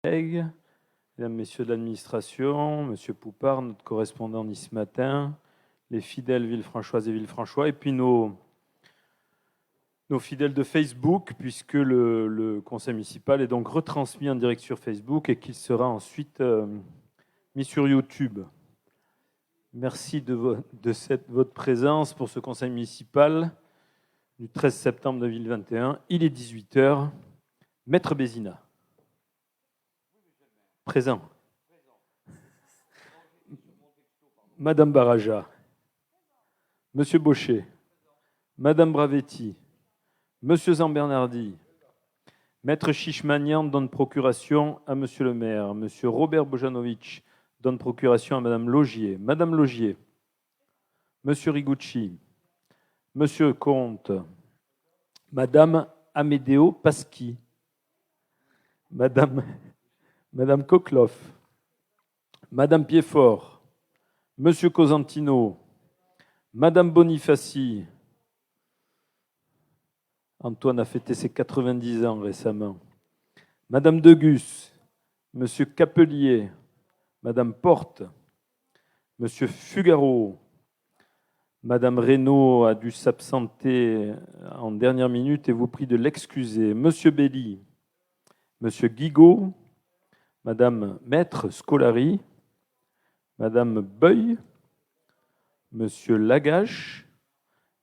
Mesdames, Messieurs de l'administration, Monsieur Poupard, notre correspondant Nice Matin, les fidèles Villefranchoises et Villefranchois, et puis nos fidèles de Facebook, puisque le conseil municipal est donc retransmis en direct sur Facebook et qu'il sera ensuite mis sur YouTube. Merci de votre présence pour ce conseil municipal du 13 septembre 2021. Il est 18h. Maître Bézina. Présent. Madame Baraja. Monsieur Baucher. Madame Bravetti. Monsieur Zambernardi. Maître Chichmanian donne procuration à Monsieur le maire. Monsieur Robert Bojanovic donne procuration à Madame Logier. Madame Logier. Monsieur Rigucci. Monsieur Comte. Madame Amédéo Pasqui. Madame Kokloff, Madame Piedfort, Monsieur Cosentino, Madame Bonifaci. Antoine a fêté ses 90 ans récemment. Madame Degus, Monsieur Capelier, Madame Porte, Monsieur Fugaro. Madame Reynaud a dû s'absenter en dernière minute et vous prie de l'excuser. Monsieur Belli, Monsieur Guigaud, Madame Maître Scolari, Madame Beuil, Monsieur Lagache,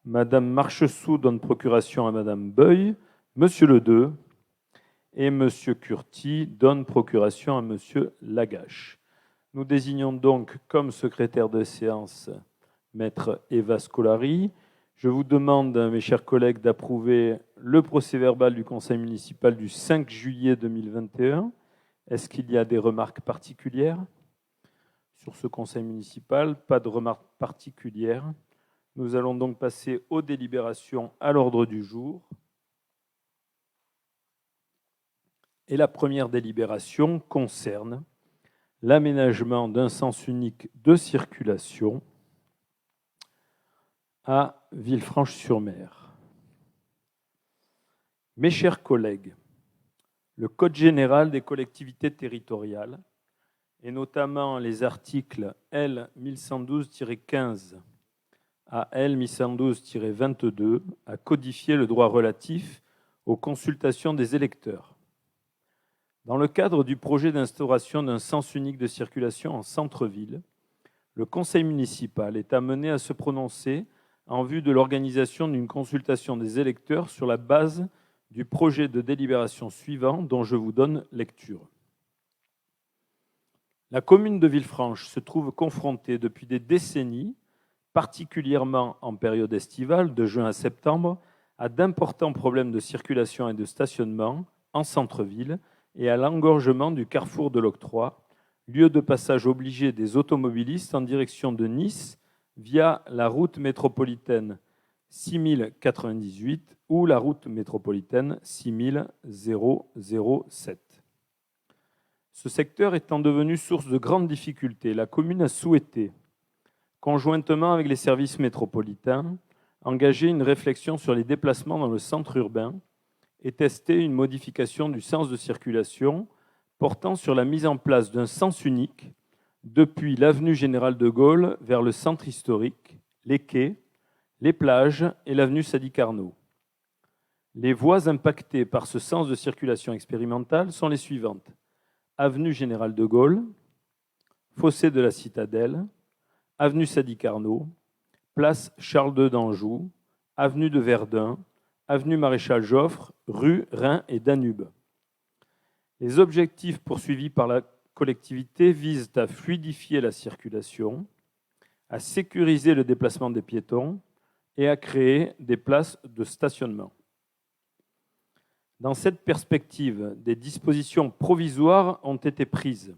Madame Marchessou donne procuration à Madame Beuil, Monsieur Ledeux et Monsieur Curti donne procuration à Monsieur Lagache. Nous désignons donc comme secrétaire de séance Maître Eva Scolari. Je vous demande, mes chers collègues, d'approuver le procès-verbal du Conseil municipal du 5 juillet 2021. Est-ce qu'il y a des remarques particulières sur ce conseil municipal? Pas de remarques particulières. Nous allons donc passer aux délibérations à l'ordre du jour. Et la première délibération concerne l'aménagement d'un sens unique de circulation à Villefranche-sur-Mer. Mes chers collègues, le Code général des collectivités territoriales, et notamment les articles L 1112-15 à L 1112-22, a codifié le droit relatif aux consultations des électeurs. Dans le cadre du projet d'instauration d'un sens unique de circulation en centre-ville, le conseil municipal est amené à se prononcer en vue de l'organisation d'une consultation des électeurs sur la base du projet de délibération suivant dont je vous donne lecture. La commune de Villefranche se trouve confrontée depuis des décennies, particulièrement en période estivale, de juin à septembre, à d'importants problèmes de circulation et de stationnement en centre-ville et à l'engorgement du carrefour de l'Octroi, lieu de passage obligé des automobilistes en direction de Nice via la route métropolitaine 6098 ou la route métropolitaine 6007. Ce secteur étant devenu source de grandes difficultés, la commune a souhaité, conjointement avec les services métropolitains, engager une réflexion sur les déplacements dans le centre urbain et tester une modification du sens de circulation portant sur la mise en place d'un sens unique depuis l'avenue Général de Gaulle vers le centre historique, les quais, les plages et l'avenue Sadi Carnot. Les voies impactées par ce sens de circulation expérimentale sont les suivantes. Avenue Général de Gaulle, fossé de la Citadelle, avenue Sadi Carnot, place Charles II d'Anjou, avenue de Verdun, avenue Maréchal Joffre, rue Rhin et Danube. Les objectifs poursuivis par la collectivité visent à fluidifier la circulation, à sécuriser le déplacement des piétons et à créer des places de stationnement. Dans cette perspective, des dispositions provisoires ont été prises.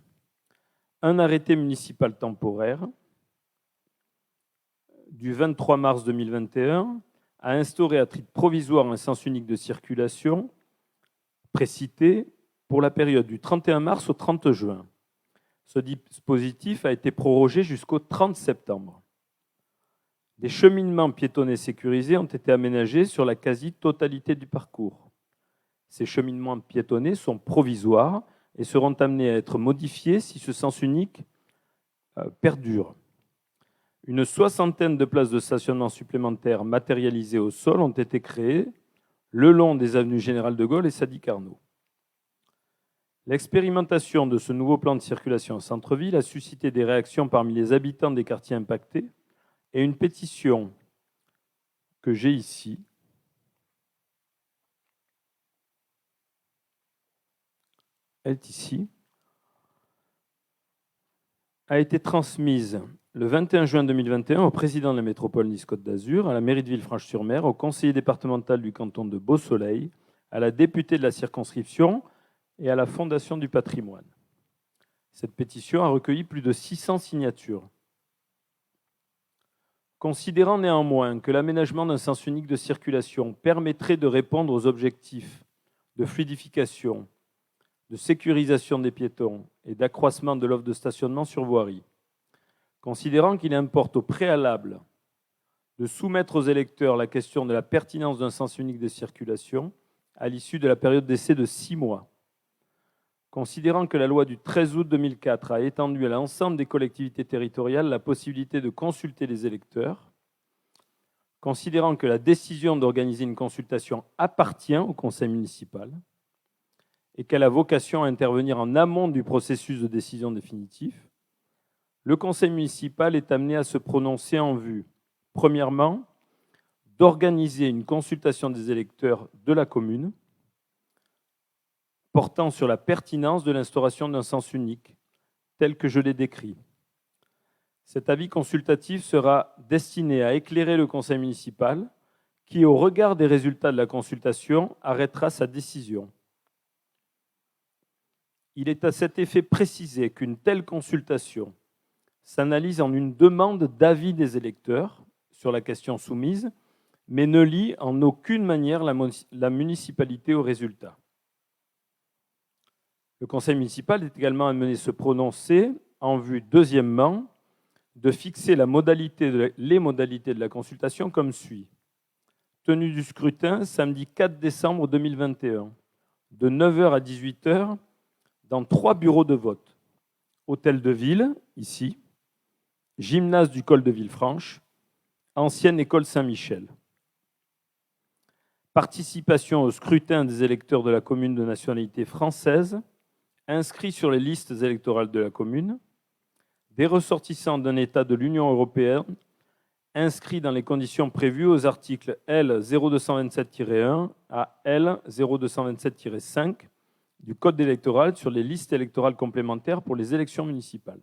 Un arrêté municipal temporaire du 23 mars 2021 a instauré à titre provisoire un sens unique de circulation précité pour la période du 31 mars au 30 juin. Ce dispositif a été prorogé jusqu'au 30 septembre. Des cheminements piétonnés sécurisés ont été aménagés sur la quasi-totalité du parcours. Ces cheminements piétonnés sont provisoires, et seront amenés à être modifiés si ce sens unique perdure. Une soixantaine de places de stationnement supplémentaires matérialisées au sol ont été créées le long des avenues Général de Gaulle et Sadi Carnot. L'expérimentation de ce nouveau plan de circulation au centre-ville a suscité des réactions parmi les habitants des quartiers impactés et une pétition que j'ai ici est ici, a été transmise le 21 juin 2021 au président de la métropole Nice-Côte d'Azur, à la mairie de Villefranche-sur-Mer, au conseiller départemental du canton de Beausoleil, à la députée de la circonscription et à la Fondation du patrimoine. Cette pétition a recueilli plus de 600 signatures. Considérant néanmoins que l'aménagement d'un sens unique de circulation permettrait de répondre aux objectifs de fluidification, de sécurisation des piétons et d'accroissement de l'offre de stationnement sur voirie, considérant qu'il importe au préalable de soumettre aux électeurs la question de la pertinence d'un sens unique de circulation à l'issue de la période d'essai de 6 mois, considérant que la loi du 13 août 2004 a étendu à l'ensemble des collectivités territoriales la possibilité de consulter les électeurs, considérant que la décision d'organiser une consultation appartient au conseil municipal et qu'elle a vocation à intervenir en amont du processus de décision définitif, le conseil municipal est amené à se prononcer en vue, premièrement, d'organiser une consultation des électeurs de la commune portant sur la pertinence de l'instauration d'un sens unique, tel que je l'ai décrit. Cet avis consultatif sera destiné à éclairer le conseil municipal qui, au regard des résultats de la consultation, arrêtera sa décision. Il est à cet effet précisé qu'une telle consultation s'analyse en une demande d'avis des électeurs sur la question soumise, mais ne lie en aucune manière la municipalité au résultat. Le conseil municipal est également amené à se prononcer en vue, deuxièmement, de fixer les modalités de la consultation comme suit. Tenue du scrutin samedi 4 décembre 2021, de 9h à 18h, dans 3 bureaux de vote. Hôtel de Ville, ici, gymnase du col de Villefranche, ancienne école Saint-Michel. Participation au scrutin des électeurs de la commune de nationalité française, inscrits sur les listes électorales de la commune, des ressortissants d'un État de l'Union européenne, inscrits dans les conditions prévues aux articles L 0227-1 à L 0227-5 du Code électoral sur les listes électorales complémentaires pour les élections municipales.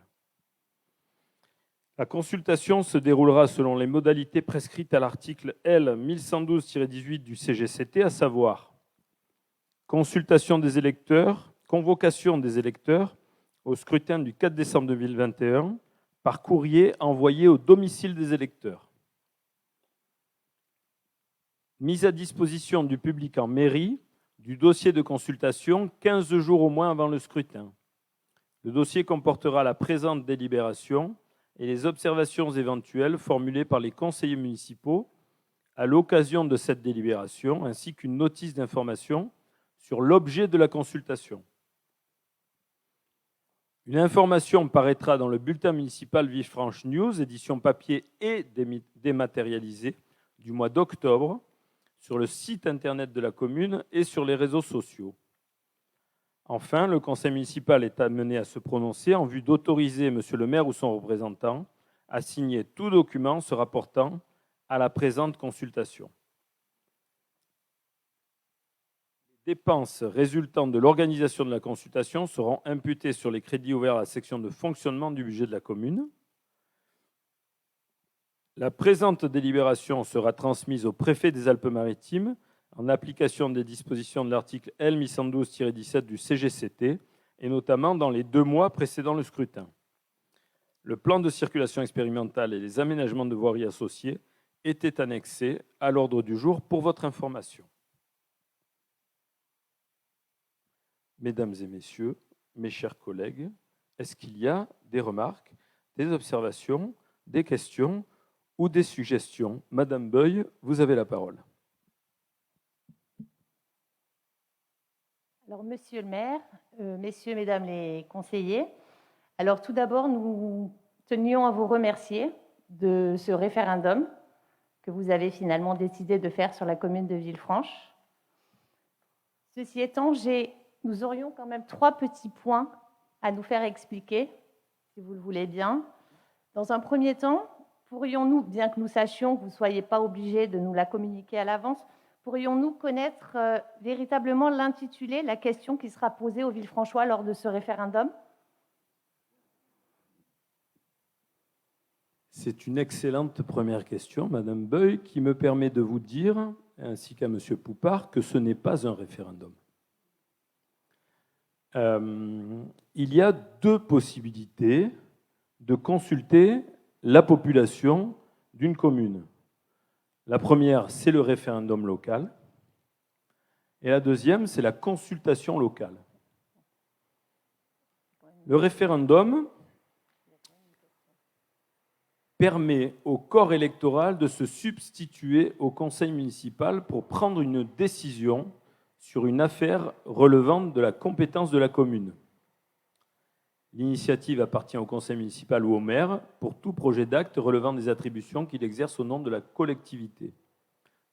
La consultation se déroulera selon les modalités prescrites à l'article L 1112-18 du CGCT, à savoir consultation des électeurs, convocation des électeurs au scrutin du 4 décembre 2021 par courrier envoyé au domicile des électeurs. Mise à disposition du public en mairie du dossier de consultation 15 jours au moins avant le scrutin. Le dossier comportera la présente délibération et les observations éventuelles formulées par les conseillers municipaux à l'occasion de cette délibération, ainsi qu'une notice d'information sur l'objet de la consultation. Une information paraîtra dans le bulletin municipal Villefranche News, édition papier et dématérialisée, du mois d'octobre, sur le site internet de la commune et sur les réseaux sociaux. Enfin, le conseil municipal est amené à se prononcer en vue d'autoriser monsieur le maire ou son représentant à signer tout document se rapportant à la présente consultation. Les dépenses résultant de l'organisation de la consultation seront imputées sur les crédits ouverts à la section de fonctionnement du budget de la commune. La présente délibération sera transmise au préfet des Alpes-Maritimes en application des dispositions de l'article L 1112-17 du CGCT et notamment dans les 2 mois précédant le scrutin. Le plan de circulation expérimentale et les aménagements de voirie associés étaient annexés à l'ordre du jour pour votre information. Mesdames et messieurs, mes chers collègues, est-ce qu'il y a des remarques, des observations, des questions ou des suggestions? Madame Beuil, vous avez la parole. Alors, monsieur le maire, messieurs, mesdames les conseillers, alors tout d'abord, nous tenions à vous remercier de ce référendum que vous avez finalement décidé de faire sur la commune de Villefranche. Ceci étant, nous aurions quand même 3 petits points à nous faire expliquer, si vous le voulez bien. Dans un premier temps, pourrions-nous, bien que nous sachions que vous ne soyez pas obligés de nous la communiquer à l'avance, pourrions-nous connaître véritablement l'intitulé, la question qui sera posée aux Villefranchois lors de ce référendum ? C'est une excellente première question, Madame Beuil, qui me permet de vous dire, ainsi qu'à Monsieur Poupart, que ce n'est pas un référendum. Il y a 2 possibilités de consulter la population d'une commune. La première, c'est le référendum local, et la deuxième, c'est la consultation locale. Le référendum permet au corps électoral de se substituer au conseil municipal pour prendre une décision sur une affaire relevant de la compétence de la commune. L'initiative appartient au conseil municipal ou au maire pour tout projet d'acte relevant des attributions qu'il exerce au nom de la collectivité.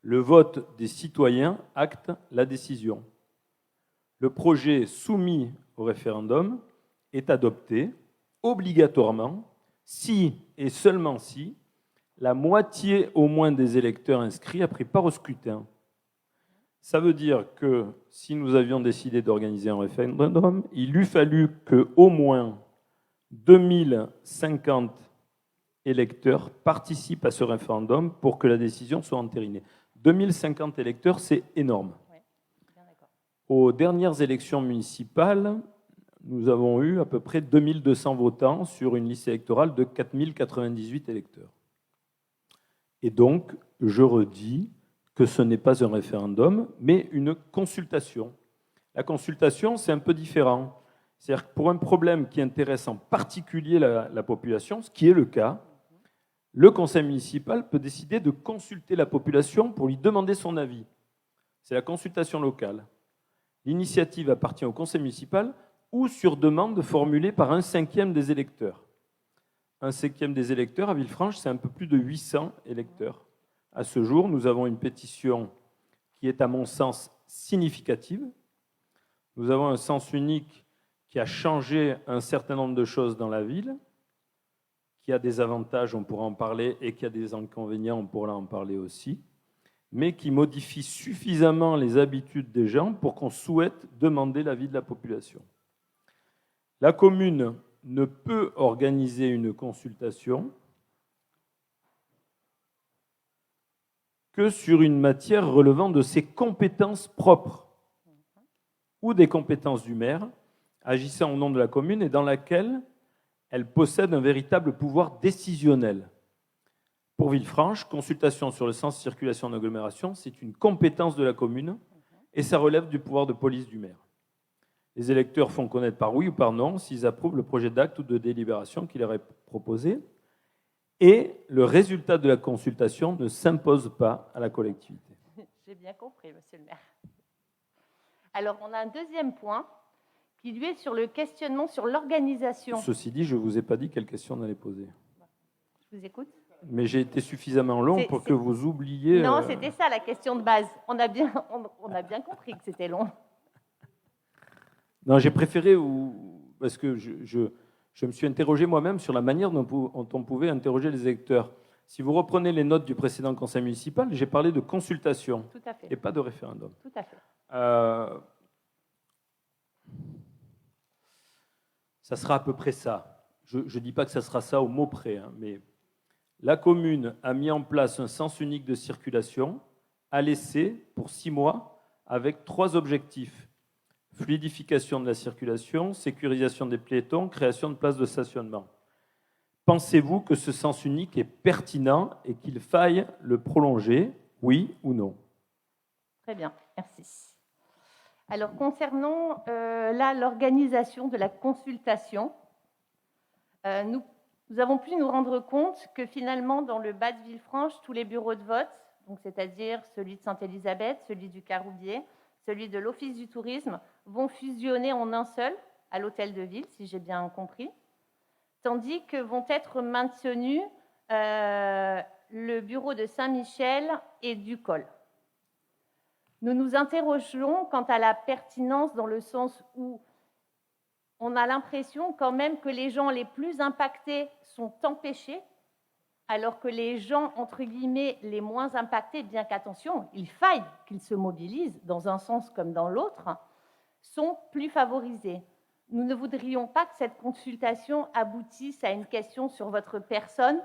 Le vote des citoyens acte la décision. Le projet soumis au référendum est adopté obligatoirement si et seulement si la moitié au moins des électeurs inscrits a pris part au scrutin. Ça veut dire que si nous avions décidé d'organiser un référendum, il eût fallu qu'au moins 2050 électeurs participent à ce référendum pour que la décision soit entérinée. 2050 électeurs, c'est énorme. Oui, bien d'accord. Aux dernières élections municipales, nous avons eu à peu près 2200 votants sur une liste électorale de 4098 électeurs. Et donc, je redis que ce n'est pas un référendum, mais une consultation. La consultation, c'est un peu différent. C'est-à-dire que pour un problème qui intéresse en particulier la population, ce qui est le cas, le conseil municipal peut décider de consulter la population pour lui demander son avis. C'est la consultation locale. L'initiative appartient au conseil municipal ou sur demande formulée par 1/5 des électeurs. 1/5 des électeurs, à Villefranche, c'est un peu plus de 800 électeurs. À ce jour, nous avons une pétition qui est, à mon sens, significative. Nous avons un sens unique qui a changé un certain nombre de choses dans la ville, qui a des avantages, on pourra en parler, et qui a des inconvénients, on pourra en parler aussi, mais qui modifie suffisamment les habitudes des gens pour qu'on souhaite demander l'avis de la population. La commune ne peut organiser une consultation que sur une matière relevant de ses compétences propres ou des compétences du maire, agissant au nom de la commune et dans laquelle elle possède un véritable pouvoir décisionnel. Pour Villefranche, consultation sur le sens de circulation d'agglomération, c'est une compétence de la commune et ça relève du pouvoir de police du maire. Les électeurs font connaître par oui ou par non s'ils approuvent le projet d'acte ou de délibération qui leur est proposé. Et le résultat de la consultation ne s'impose pas à la collectivité. J'ai bien compris, monsieur le maire. Alors, on a un deuxième point qui, lui, est sur le questionnement sur l'organisation. Ceci dit, je ne vous ai pas dit quelle question on allait poser. Je vous écoute. Mais j'ai été suffisamment long pour que vous oubliez... Non, c'était ça la question de base. On a bien compris que c'était long. Non, j'ai préféré, parce que je me suis interrogé moi-même sur la manière dont on pouvait interroger les électeurs. Si vous reprenez les notes du précédent conseil municipal, j'ai parlé de consultation. Tout à fait. Et pas de référendum. Tout à fait. Ça sera à peu près ça. Je ne dis pas que ça sera ça au mot près, hein, mais la commune a mis en place un sens unique de circulation à l'essai pour 6 mois avec 3 objectifs. Fluidification de la circulation, sécurisation des piétons, création de places de stationnement. Pensez-vous que ce sens unique est pertinent et qu'il faille le prolonger, oui ou non? Très bien, merci. Alors, concernant l'organisation de la consultation, nous avons pu nous rendre compte que finalement, dans le bas de Villefranche, tous les bureaux de vote, donc c'est-à-dire celui de Sainte-Élisabeth, celui du Caroubier, celui de l'Office du tourisme, vont fusionner en un seul à l'hôtel de ville, si j'ai bien compris, tandis que vont être maintenus le bureau de Saint-Michel et du Col. Nous nous interrogeons quant à la pertinence dans le sens où on a l'impression quand même que les gens les plus impactés sont empêchés, alors que les gens, entre guillemets, les moins impactés, bien qu'attention, il faille qu'ils se mobilisent dans un sens comme dans l'autre, sont plus favorisés. Nous ne voudrions pas que cette consultation aboutisse à une question sur votre personne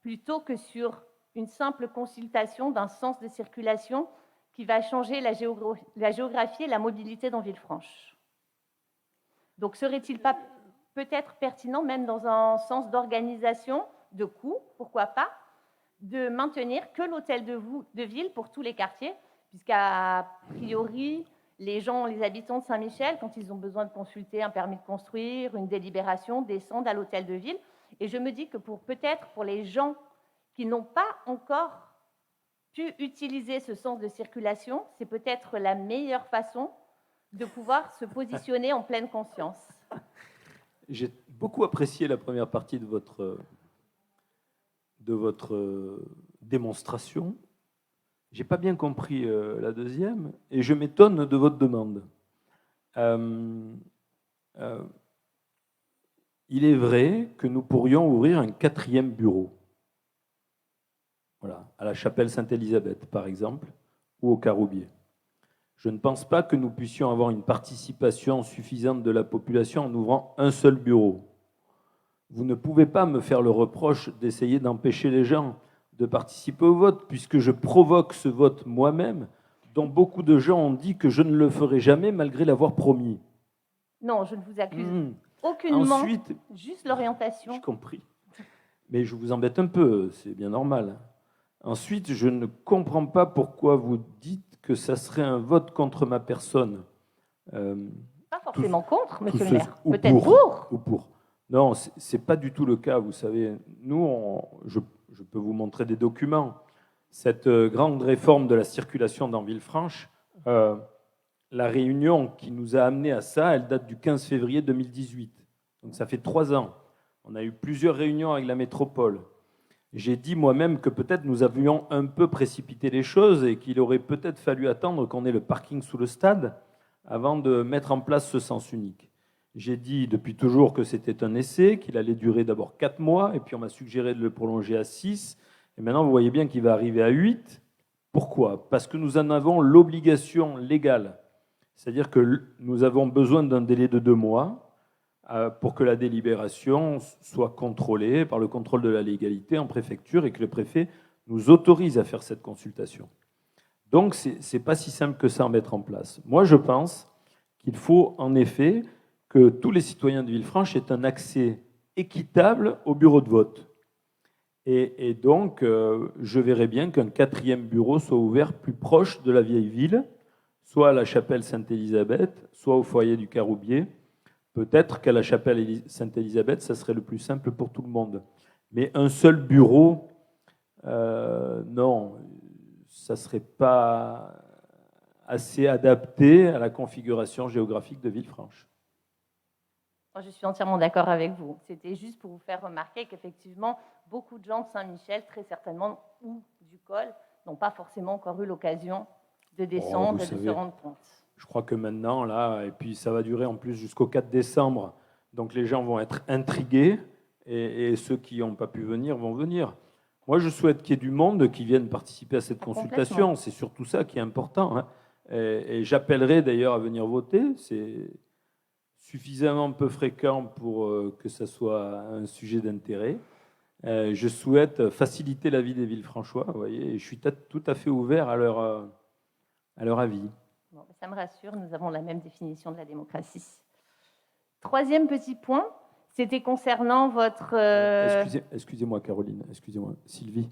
plutôt que sur une simple consultation d'un sens de circulation qui va changer la géographie et la mobilité dans Villefranche. Donc, serait-il pas peut-être pertinent, même dans un sens d'organisation, de coût, pourquoi pas, de maintenir que l'hôtel de ville pour tous les quartiers, puisqu'à priori, les gens, les habitants de Saint-Michel, quand ils ont besoin de consulter un permis de construire, une délibération, descendent à l'hôtel de ville. Et je me dis que peut-être pour les gens qui n'ont pas encore pu utiliser ce sens de circulation, c'est peut-être la meilleure façon de pouvoir se positionner en pleine conscience. J'ai beaucoup apprécié la première partie de votre démonstration. Je n'ai pas bien compris la deuxième, et je m'étonne de votre demande. Il est vrai que nous pourrions ouvrir un 4e bureau. Voilà, à la chapelle Sainte-Élisabeth, par exemple, ou au Caroubier. Je ne pense pas que nous puissions avoir une participation suffisante de la population en ouvrant un seul bureau. Vous ne pouvez pas me faire le reproche d'essayer d'empêcher les gens de participer au vote, puisque je provoque ce vote moi-même, dont beaucoup de gens ont dit que je ne le ferai jamais, malgré l'avoir promis. Non, je ne vous accuse aucunement, ensuite, juste l'orientation. J'ai compris. Mais je vous embête un peu, c'est bien normal. Ensuite, je ne comprends pas pourquoi vous dites que ça serait un vote contre ma personne. Pas forcément contre, monsieur le maire. Peut-être pour. Ou pour. Non, ce n'est pas du tout le cas, vous savez. Nous, je peux vous montrer des documents. Cette grande réforme de la circulation dans Villefranche, la réunion qui nous a amené à ça, elle date du 15 février 2018. Donc ça fait 3 ans. On a eu plusieurs réunions avec la métropole. J'ai dit moi-même que peut-être nous avions un peu précipité les choses et qu'il aurait peut-être fallu attendre qu'on ait le parking sous le stade avant de mettre en place ce sens unique. J'ai dit depuis toujours que c'était un essai, qu'il allait durer d'abord 4 mois, et puis on m'a suggéré de le prolonger à 6. Et maintenant, vous voyez bien qu'il va arriver à 8. Pourquoi ? Parce que nous en avons l'obligation légale. C'est-à-dire que nous avons besoin d'un délai de 2 mois pour que la délibération soit contrôlée par le contrôle de la légalité en préfecture et que le préfet nous autorise à faire cette consultation. Donc, ce n'est pas si simple que ça à mettre en place. Moi, je pense qu'il faut en effet que tous les citoyens de Villefranche aient un accès équitable au bureau de vote. Et donc, je verrais bien qu'un 4e bureau soit ouvert plus proche de la vieille ville, soit à la chapelle Sainte-Élisabeth, soit au foyer du Caroubier. Peut-être qu'à la chapelle Sainte-Élisabeth, ça serait le plus simple pour tout le monde. Mais un seul bureau, non, ça ne serait pas assez adapté à la configuration géographique de Villefranche. Je suis entièrement d'accord avec vous. C'était juste pour vous faire remarquer qu'effectivement, beaucoup de gens de Saint-Michel, très certainement, ou du Col, n'ont pas forcément encore eu l'occasion de descendre et de se rendre compte. Je crois que maintenant, là, et puis ça va durer en plus jusqu'au 4 décembre, donc les gens vont être intrigués, et ceux qui n'ont pas pu venir vont venir. Moi, je souhaite qu'il y ait du monde qui vienne participer à cette consultation. C'est surtout ça qui est important. Hein. Et j'appellerai d'ailleurs à venir voter. C'est suffisamment peu fréquent pour que ça soit un sujet d'intérêt. Je souhaite faciliter la vie des Villefranchois, vous voyez, et je suis tout à fait ouvert à leur avis. Bon, ça me rassure, nous avons la même définition de la démocratie. 3e petit point, c'était concernant votre... Excusez-moi Caroline, excusez-moi Sylvie,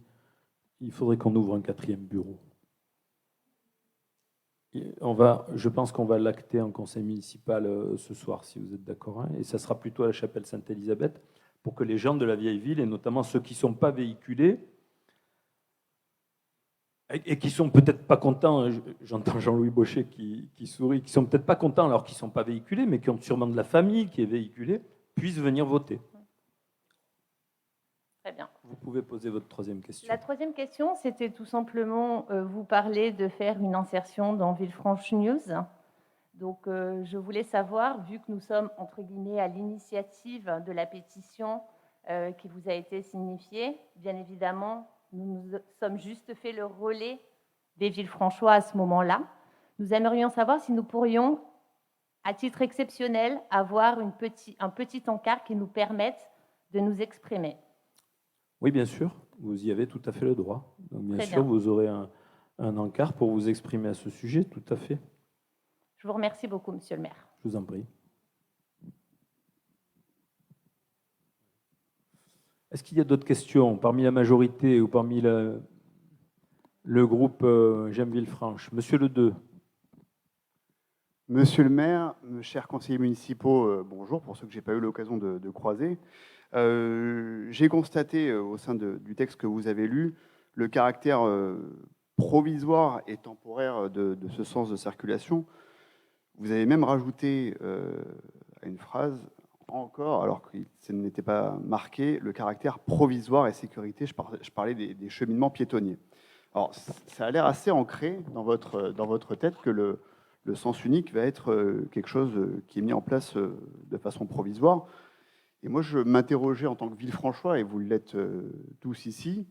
il faudrait qu'on ouvre un 4e bureau. Je pense qu'on va l'acter en conseil municipal ce soir, si vous êtes d'accord, hein, et ça sera plutôt à la chapelle Sainte-Élisabeth, pour que les gens de la vieille ville, et notamment ceux qui ne sont pas véhiculés, Et qui sont peut-être pas contents, j'entends Jean-Louis Baucher qui sourit, qui sont peut-être pas contents alors qu'ils ne sont pas véhiculés, mais qui ont sûrement de la famille qui est véhiculée, puissent venir voter. Très bien. Vous pouvez poser votre troisième question. La troisième question, c'était tout simplement, vous parler de faire une insertion dans Villefranche News. Donc, je voulais savoir, vu que nous sommes, entre guillemets, à l'initiative de la pétition qui vous a été signifiée, bien évidemment, nous nous sommes juste fait le relais des Villefranchois à ce moment-là. Nous aimerions savoir si nous pourrions, à titre exceptionnel, avoir un petit encart qui nous permette de nous exprimer. Oui, bien sûr, vous y avez tout à fait le droit. Donc, bien Très sûr, bien. vous aurez un encart pour vous exprimer à ce sujet, tout à fait. Je vous remercie beaucoup, Monsieur le maire. Je vous en prie. Est-ce qu'il y a d'autres questions parmi la majorité ou parmi le groupe J'aime Villefranche? Monsieur Le Deux. Monsieur le maire, chers conseillers municipaux, bonjour, pour ceux que je n'ai pas eu l'occasion de croiser. J'ai constaté au sein du texte que vous avez lu le caractère provisoire et temporaire de ce sens de circulation. Vous avez même rajouté à une phrase encore, alors que ce n'était pas marqué, le caractère provisoire et sécurité. Je parlais des cheminements piétonniers. Alors, ça a l'air assez ancré dans votre tête que le sens unique va être quelque chose qui est mis en place de façon provisoire. Et moi, je m'interrogeais en tant que Villefranchois, et vous l'êtes tous ici,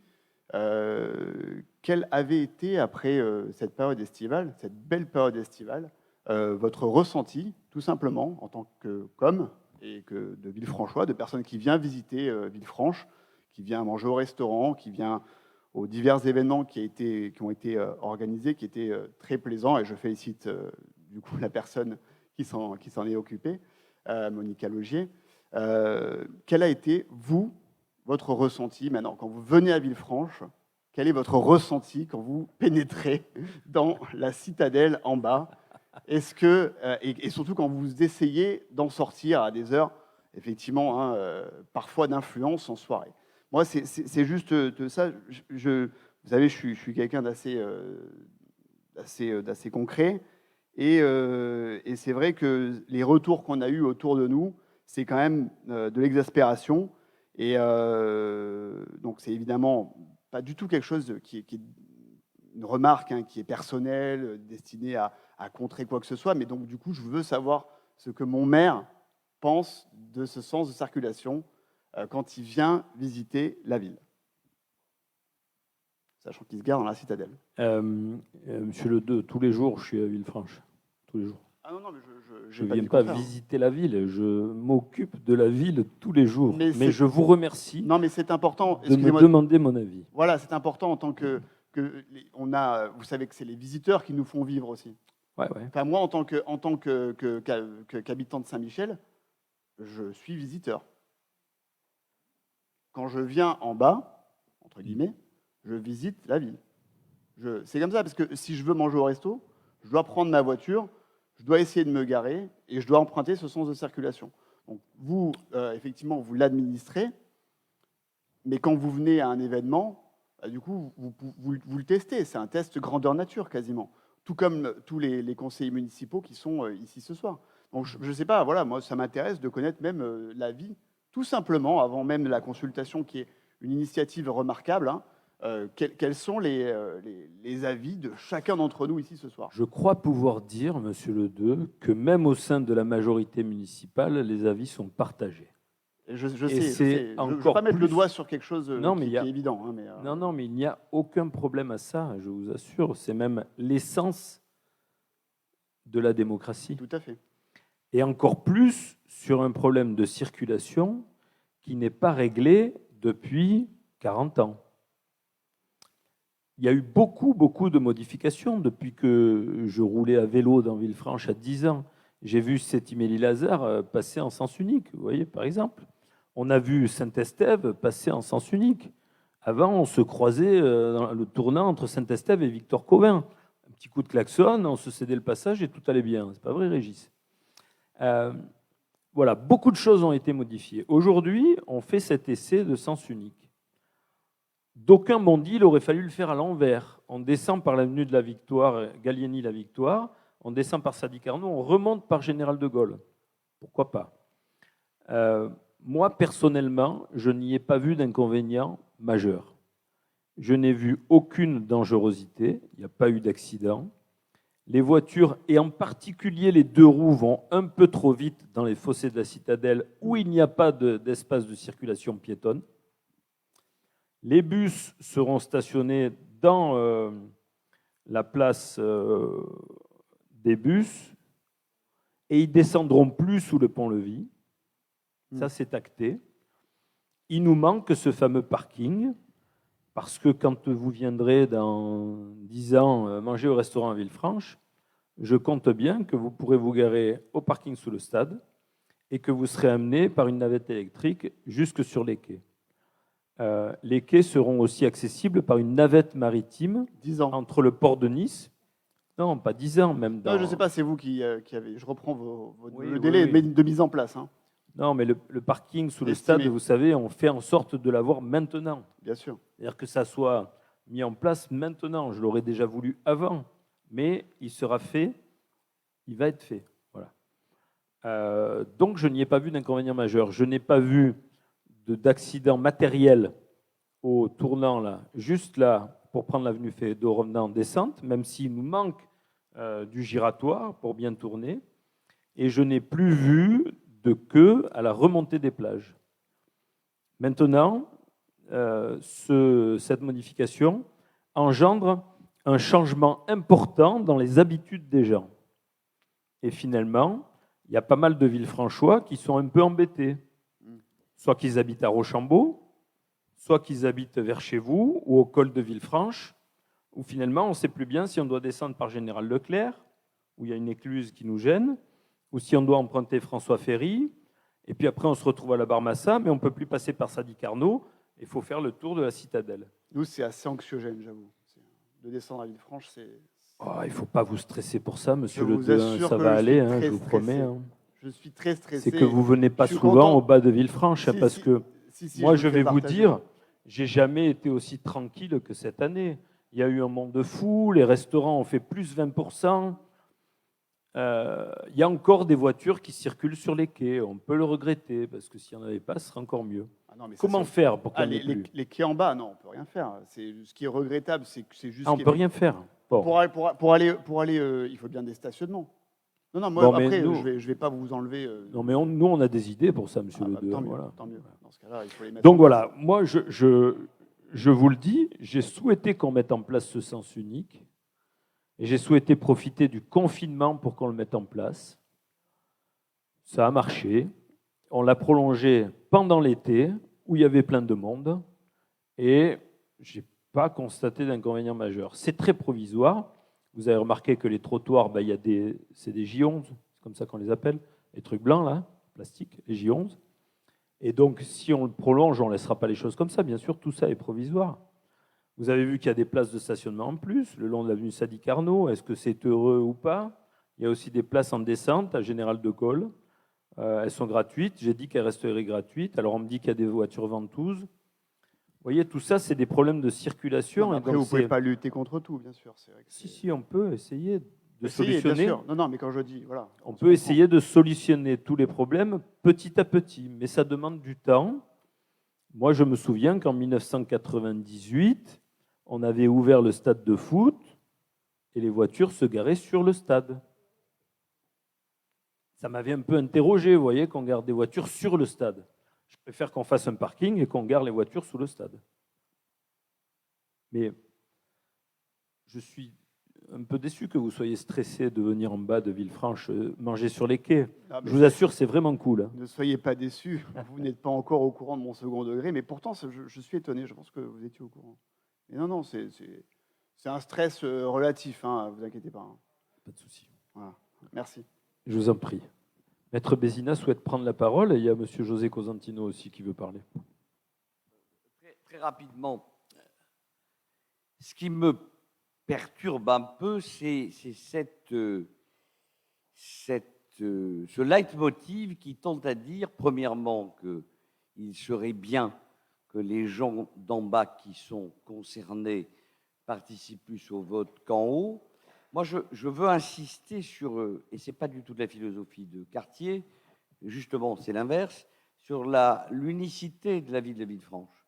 quel avait été, après cette période estivale, cette belle période estivale, votre ressenti, tout simplement, en tant qu'homme et que de Villefranchois, de personnes qui viennent visiter Villefranche, qui viennent manger au restaurant, qui viennent aux divers événements qui ont été organisés, qui étaient très plaisants, et je félicite du coup la personne qui s'en est occupée, Monica Logier. Quel a été, vous, votre ressenti maintenant, quand vous venez à Villefranche? Quel est votre ressenti quand vous pénétrez dans la citadelle en bas? Est-ce que, et surtout quand vous essayez d'en sortir à des heures, effectivement, parfois d'influence en soirée? Moi, c'est juste ça. Vous savez, je suis quelqu'un d'assez concret. Et c'est vrai que les retours qu'on a eus autour de nous, c'est quand même de l'exaspération. Et donc, c'est évidemment pas du tout quelque chose qui est une remarque qui est personnelle, destinée à contrer quoi que ce soit. Mais donc, du coup, je veux savoir ce que mon maire pense de ce sens de circulation quand il vient visiter la ville, sachant qu'il se gare dans la citadelle. Monsieur Le Deux, tous les jours, je suis à Villefranche. Tous les jours. Ah non, mais je ne viens pas visiter la ville, je m'occupe de la ville tous les jours. Mais je vous remercie c'est important, de me demander mon avis. Voilà, c'est important en tant vous savez que c'est les visiteurs qui nous font vivre aussi. Ouais. Enfin, moi, en tant qu'habitant de Saint-Michel, je suis visiteur. Quand je viens en bas, entre guillemets, je visite la ville. C'est comme ça, parce que si je veux manger au resto, je dois prendre ma voiture, je dois essayer de me garer et je dois emprunter ce sens de circulation. Donc vous, effectivement, vous l'administrez, mais quand vous venez à un événement, du coup, vous le testez. C'est un test grandeur nature, quasiment. Tout comme tous les conseillers municipaux qui sont ici ce soir. Donc je ne sais pas, voilà, moi, ça m'intéresse de connaître même l'avis, tout simplement, avant même la consultation, qui est une initiative remarquable, quels sont les avis de chacun d'entre nous ici ce soir? Je crois pouvoir dire, Monsieur Le Deux, que même au sein de la majorité municipale, les avis sont partagés. Je sais. Je ne veux pas mettre le doigt sur quelque chose qui est évident. Non, mais il n'y a aucun problème à ça, je vous assure. C'est même l'essence de la démocratie. Tout à fait. Et encore plus sur un problème de circulation qui n'est pas réglé depuis 40 ans. Il y a eu beaucoup de modifications depuis que je roulais à vélo dans Villefranche à 10 ans. J'ai vu Sétimély-Lazare passer en sens unique, vous voyez, par exemple. On a vu Saint-Estève passer en sens unique. Avant, on se croisait dans le tournant entre Saint-Estève et Victor-Covin. Un petit coup de klaxon, on se cédait le passage et tout allait bien. C'est pas vrai, Régis? Voilà, beaucoup de choses ont été modifiées. Aujourd'hui, on fait cet essai de sens unique. D'aucuns m'ont dit qu'il aurait fallu le faire à l'envers. on descend par l'avenue de la Victoire, Gallieni-la Victoire, on descend par Sadi Carnot, on remonte par Général de Gaulle. Pourquoi pas? Moi, personnellement, je n'y ai pas vu d'inconvénient majeur. Je n'ai vu aucune dangerosité, il n'y a pas eu d'accident. Les voitures, et en particulier les 2 roues, vont un peu trop vite dans les fossés de la citadelle où il n'y a pas d'espace de circulation piétonne. Les bus seront stationnés dans la place des bus et ils descendront plus sous le pont-levis. Ça, c'est acté. Il nous manque ce fameux parking parce que quand vous viendrez dans 10 ans manger au restaurant à Villefranche, je compte bien que vous pourrez vous garer au parking sous le stade et que vous serez amené par une navette électrique jusque sur les quais. Les quais seront aussi accessibles par une navette maritime 10 ans. entre le port de Nice. Non, pas 10 ans même. Non, je ne sais pas, c'est vous qui avez... Je reprends le Oui, délai oui. de mise en place. Hein. Non, mais le parking sous le Estimé. stade, vous savez, on fait en sorte de l'avoir maintenant. Bien sûr. C'est-à-dire que ça soit mis en place maintenant. Je l'aurais déjà voulu avant, mais il sera fait, il va être fait. Voilà. Donc, je n'y ai pas vu d'inconvénient majeur. Je n'ai pas vu d'accident matériel au tournant, là, juste là, pour prendre l'avenue Fédor revenant en descente, même s'il nous manque du giratoire pour bien tourner. Et je n'ai plus vu de queue à la remontée des plages. Maintenant, cette modification engendre un changement important dans les habitudes des gens. Et finalement, il y a pas mal de Villefranchois qui sont un peu embêtés. Soit qu'ils habitent à Rochambeau, soit qu'ils habitent vers chez vous ou au col de Villefranche, où finalement on ne sait plus bien si on doit descendre par Général Leclerc, où il y a une écluse qui nous gêne, ou si on doit emprunter François Ferry, et puis après on se retrouve à la Barmassa, mais on ne peut plus passer par Sadi Carnot, il faut faire le tour de la citadelle. Nous, c'est assez anxiogène, j'avoue. De descendre à Villefranche, c'est... Oh, il ne faut pas vous stresser pour ça, monsieur Je Le vous Deux, assure ça que va je aller, suis très je vous promets. stressé. Hein. Je suis très stressé. C'est que vous ne venez pas Je suis souvent content. au bas de Villefranche, Si, parce si, que si, moi je je fais vais vous partager. dire, j'ai jamais été aussi tranquille que cette année. Il y a eu un monde fou, les restaurants ont fait plus 20%. Il y a encore des voitures qui circulent sur les quais. On peut le regretter, parce que s'il n'y en avait pas, ce serait encore mieux. Ah non, mais ça, Comment c'est- faire pour qu'il y en ait les, plus les quais en bas, non, on peut rien faire. Ce qui est regrettable, c'est que c'est juste... On ne qu'il y peut ait- rien faire. Bon. Pour aller, il faut bien des stationnements. Non, moi, Bon, mais après, nous- je vais pas vous enlever... Non, mais nous, on a des idées pour ça, monsieur ah, Le bah, Deux. tant mieux, Voilà. tant mieux. Dans ce cas-là, il faut les mettre Donc en place. voilà, moi, je vous le dis, j'ai souhaité qu'on mette en place ce sens unique, et j'ai souhaité profiter du confinement pour qu'on le mette en place. Ça a marché. On l'a prolongé pendant l'été, où il y avait plein de monde, et je n'ai pas constaté d'inconvénient majeur. C'est très provisoire. Vous avez remarqué que les trottoirs, c'est des J11, c'est comme ça qu'on les appelle, les trucs blancs, là, plastiques, les J11. Et donc, si on le prolonge, on ne laissera pas les choses comme ça. Bien sûr, tout ça est provisoire. Vous avez vu qu'il y a des places de stationnement en plus, le long de l'avenue Sadi Carnot. Est-ce que c'est heureux ou pas? Il y a aussi des places en descente à Général de Gaulle. Elles sont gratuites. J'ai dit qu'elles resteraient gratuites. Alors, on me dit qu'il y a des voitures ventouses. Vous voyez, tout ça, c'est des problèmes de circulation. Non, mais et après, donc vous ne pouvez c'est- pas lutter contre tout, bien sûr. C'est vrai que Si, on peut essayer de Essayez, bien solutionner. sûr. Non, mais quand je dis... Voilà, On peut essayer de solutionner tous les problèmes petit à petit, mais ça demande du temps. Moi, je me souviens qu'en 1998, on avait ouvert le stade de foot et les voitures se garaient sur le stade. Ça m'avait un peu interrogé, vous voyez, qu'on garde des voitures sur le stade. Je préfère qu'on fasse un parking et qu'on gare les voitures sous le stade. Mais je suis un peu déçu que vous soyez stressé de venir en bas de Villefranche manger sur les quais. Ah, mais Je vous assure, c'est vraiment cool. ne soyez pas déçus. Vous n'êtes pas encore au courant de mon second degré, mais pourtant, je suis étonné. Je pense que vous étiez au courant. Mais non, c'est un stress relatif, hein, vous inquiétez pas. Hein. Pas de souci. Voilà. Merci. Je vous en prie. Maître Bézina souhaite prendre la parole et il y a Monsieur José Cosentino aussi qui veut parler. Très rapidement, ce qui me perturbe un peu, c'est ce leitmotiv qui tente à dire, premièrement, qu'il serait bien que les gens d'en bas qui sont concernés participent plus au vote qu'en haut. Moi, je veux insister sur, et ce n'est pas du tout de la philosophie de Cartier, justement, c'est l'inverse, sur l'unicité de la ville de Villefranche.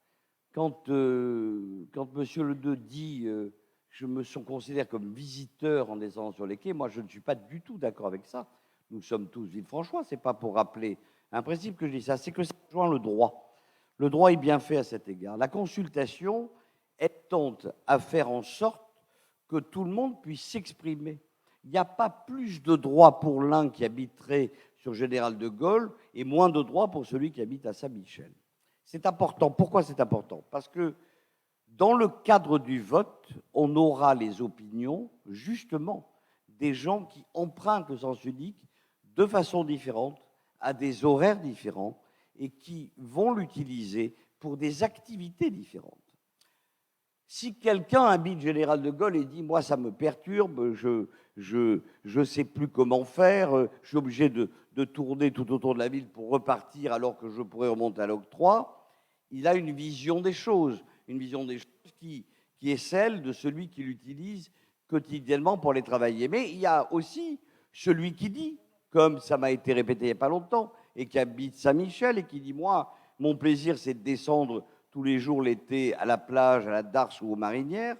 Quand M. Le Deux dit je me considère comme visiteur en descendant sur les quais, moi, je ne suis pas du tout d'accord avec ça. Nous sommes tous Villefranchois, ce n'est pas pour rappeler un principe que je dis ça, c'est que ça rejoint le droit. Le droit est bien fait à cet égard. La consultation, elle tente à faire en sorte que tout le monde puisse s'exprimer. Il n'y a pas plus de droits pour l'un qui habiterait sur Général de Gaulle et moins de droits pour celui qui habite à Saint-Michel. C'est important. Pourquoi c'est important? Parce que dans le cadre du vote, on aura les opinions, justement, des gens qui empruntent le sens unique de façon différente, à des horaires différents, et qui vont l'utiliser pour des activités différentes. Si quelqu'un habite Général de Gaulle et dit « moi, ça me perturbe, je sais plus comment faire, je suis obligé de tourner tout autour de la ville pour repartir alors que je pourrais remonter à l'octroi », il a une vision des choses qui est celle de celui qui l'utilise quotidiennement pour aller travailler. Mais il y a aussi celui qui dit, comme ça m'a été répété il n'y a pas longtemps, et qui habite Saint-Michel et qui dit « moi, mon plaisir, c'est de descendre tous les jours l'été à la plage, à la Darse ou aux Marinières,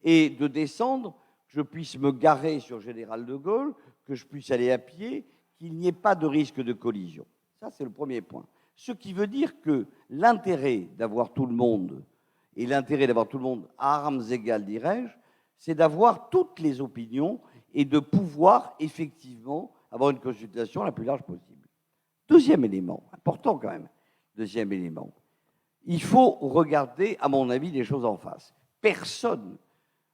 et de descendre, que je puisse me garer sur Général de Gaulle, que je puisse aller à pied, qu'il n'y ait pas de risque de collision. » Ça, c'est le premier point. Ce qui veut dire que l'intérêt d'avoir tout le monde, et l'intérêt d'avoir tout le monde à armes égales, dirais-je, c'est d'avoir toutes les opinions et de pouvoir effectivement avoir une consultation la plus large possible. Deuxième élément, important quand même, deuxième élément, il faut regarder, à mon avis, les choses en face. Personne,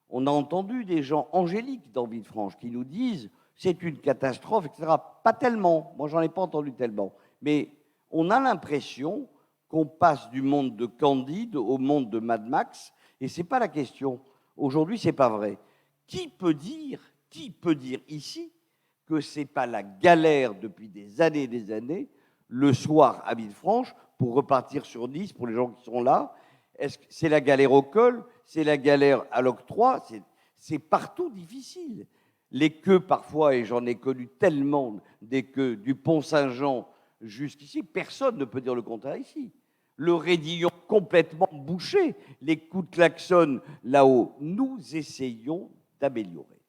on a entendu des gens angéliques dans Villefranche qui nous disent c'est une catastrophe, etc. Pas tellement, moi j'en ai pas entendu tellement, mais on a l'impression qu'on passe du monde de Candide au monde de Mad Max, et c'est pas la question. Aujourd'hui, c'est pas vrai. Qui peut dire ici que c'est pas la galère depuis des années, le soir à Villefranche, pour repartir sur Nice, pour les gens qui sont là? Est-ce que c'est la galère au col? C'est la galère à l'octroi? C'est partout difficile. Les queues, parfois, et j'en ai connu tellement, des queues du Pont-Saint-Jean jusqu'ici, personne ne peut dire le contraire ici. Le Raidillon complètement bouché, les coups de klaxon là-haut. Nous essayons d'améliorer.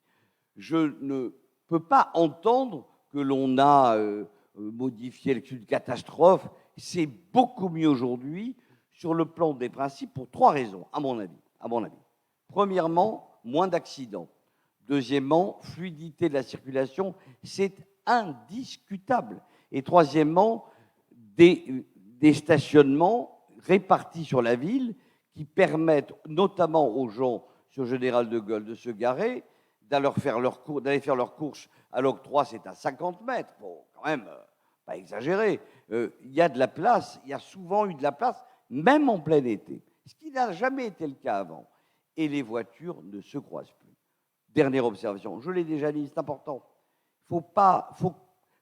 Je ne peux pas entendre que l'on a modifié une catastrophe. C'est beaucoup mieux aujourd'hui sur le plan des principes pour trois raisons, à mon avis. Premièrement, moins d'accidents. Deuxièmement, fluidité de la circulation, c'est indiscutable. Et troisièmement, des stationnements répartis sur la ville qui permettent notamment aux gens sur Général de Gaulle de se garer, d'aller faire leurs courses à l'octroi, c'est à 50 mètres. Bon, quand même, pas exagéré. Il y a de la place, il y a souvent eu de la place, même en plein été, ce qui n'a jamais été le cas avant. Et les voitures ne se croisent plus. Dernière observation, je l'ai déjà dit, c'est important.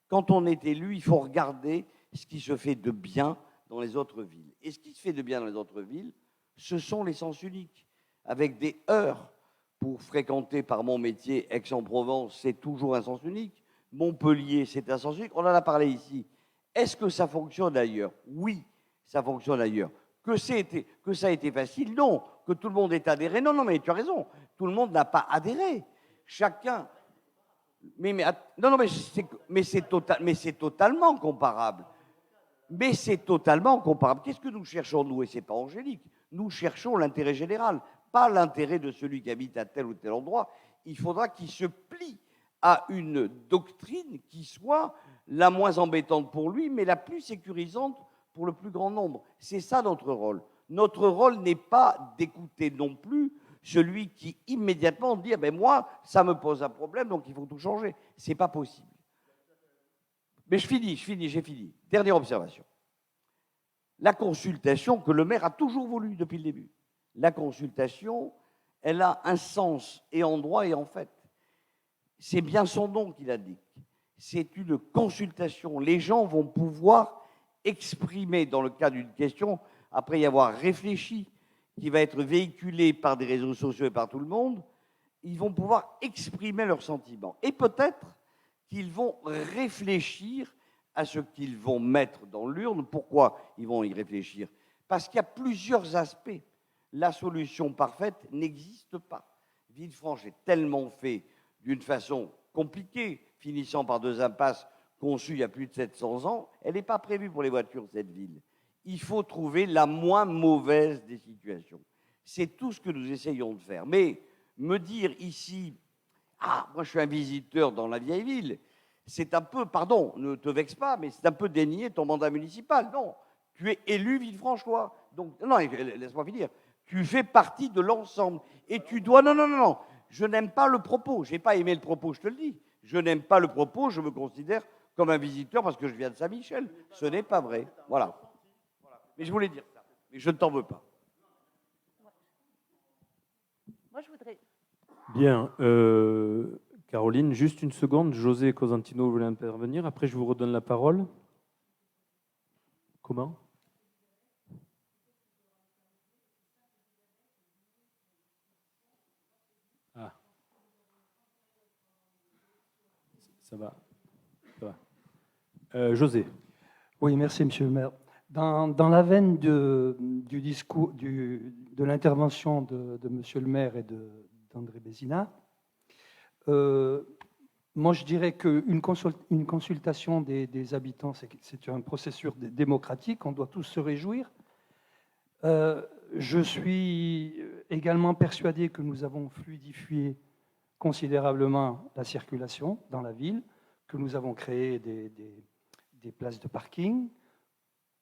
Quand on est élu, il faut regarder ce qui se fait de bien dans les autres villes. Et ce qui se fait de bien dans les autres villes, ce sont les sens uniques, avec des heures. Pour fréquenter par mon métier Aix-en-Provence, c'est toujours un sens unique. Montpellier, c'est un sens unique. On en a parlé ici. Est-ce que ça fonctionne ailleurs? Oui, ça fonctionne ailleurs. Que ça a été facile? Non. Que tout le monde ait adhéré? Non, mais tu as raison. Tout le monde n'a pas adhéré. Chacun. Mais c'est totalement comparable. Mais c'est totalement comparable. Qu'est-ce que nous cherchons, nous? Et ce n'est pas angélique. Nous cherchons l'intérêt général, pas l'intérêt de celui qui habite à tel ou tel endroit. Il faudra qu'il se plie à une doctrine qui soit la moins embêtante pour lui, mais la plus sécurisante pour le plus grand nombre. C'est ça notre rôle. Notre rôle n'est pas d'écouter non plus celui qui immédiatement dit « moi, ça me pose un problème, donc il faut tout changer ». Ce n'est pas possible. Mais j'ai fini. Dernière observation. La consultation que le maire a toujours voulu depuis le début. La consultation, elle a un sens et en droit et en fait. C'est bien son nom qui l'indique. C'est une consultation. Les gens vont pouvoir exprimer dans le cadre d'une question, après y avoir réfléchi qui va être véhiculé par des réseaux sociaux et par tout le monde, ils vont pouvoir exprimer leurs sentiments. Et peut-être qu'ils vont réfléchir à ce qu'ils vont mettre dans l'urne. Pourquoi ils vont y réfléchir? Parce qu'il y a plusieurs aspects. La solution parfaite n'existe pas. Villefranche est tellement fait d'une façon compliquée, finissant par 2 impasses conçues il y a plus de 700 ans, elle n'est pas prévue pour les voitures, cette ville. Il faut trouver la moins mauvaise des situations. C'est tout ce que nous essayons de faire. Mais me dire ici, ah, moi je suis un visiteur dans la vieille ville, c'est un peu, pardon, ne te vexe pas, mais c'est un peu dénier ton mandat municipal. Non, tu es élu Villefranchois. Donc, non, laisse-moi finir. Tu fais partie de l'ensemble. Et tu dois, non, je n'aime pas le propos. Je n'ai pas aimé le propos, je te le dis. Je n'aime pas le propos, je me considère comme un visiteur parce que je viens de Saint-Michel. Ce n'est pas vrai. Voilà. Mais je voulais dire ça. Mais je ne t'en veux pas. Moi, je voudrais... Bien. Caroline, juste une seconde. José Cosentino voulait intervenir. Après, je vous redonne la parole. Comment? Ah. Ça va. Ça va. José. Oui, merci, monsieur le maire. Dans la veine du discours, de l'intervention de monsieur le maire et d'André Bézina, moi, je dirais qu'une consultation des habitants, c'est un processus démocratique, on doit tous se réjouir. Je suis également persuadé que nous avons fluidifié considérablement la circulation dans la ville, que nous avons créé des places de parking,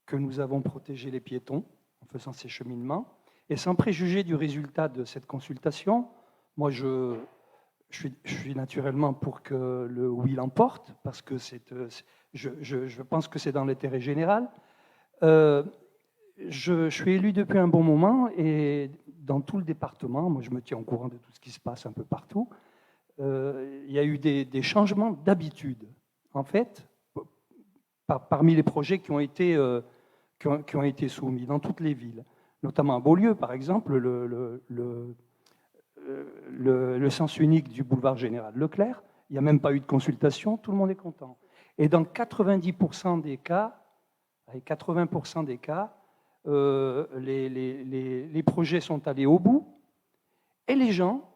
que nous avons protégé les piétons en faisant ces cheminements. Et sans préjuger du résultat de cette consultation, moi, je suis naturellement pour que le oui l'emporte, parce que je pense que c'est dans l'intérêt général. Je suis élu depuis un bon moment et dans tout le département, moi je me tiens au courant de tout ce qui se passe un peu partout, il y a eu des changements d'habitude. En fait, parmi les projets qui ont été soumis dans toutes les villes, notamment à Beaulieu, par exemple, le sens unique du boulevard Général Leclerc, il n'y a même pas eu de consultation, tout le monde est content. Et dans 90% des cas, avec 80% des cas, les projets sont allés au bout, et les gens,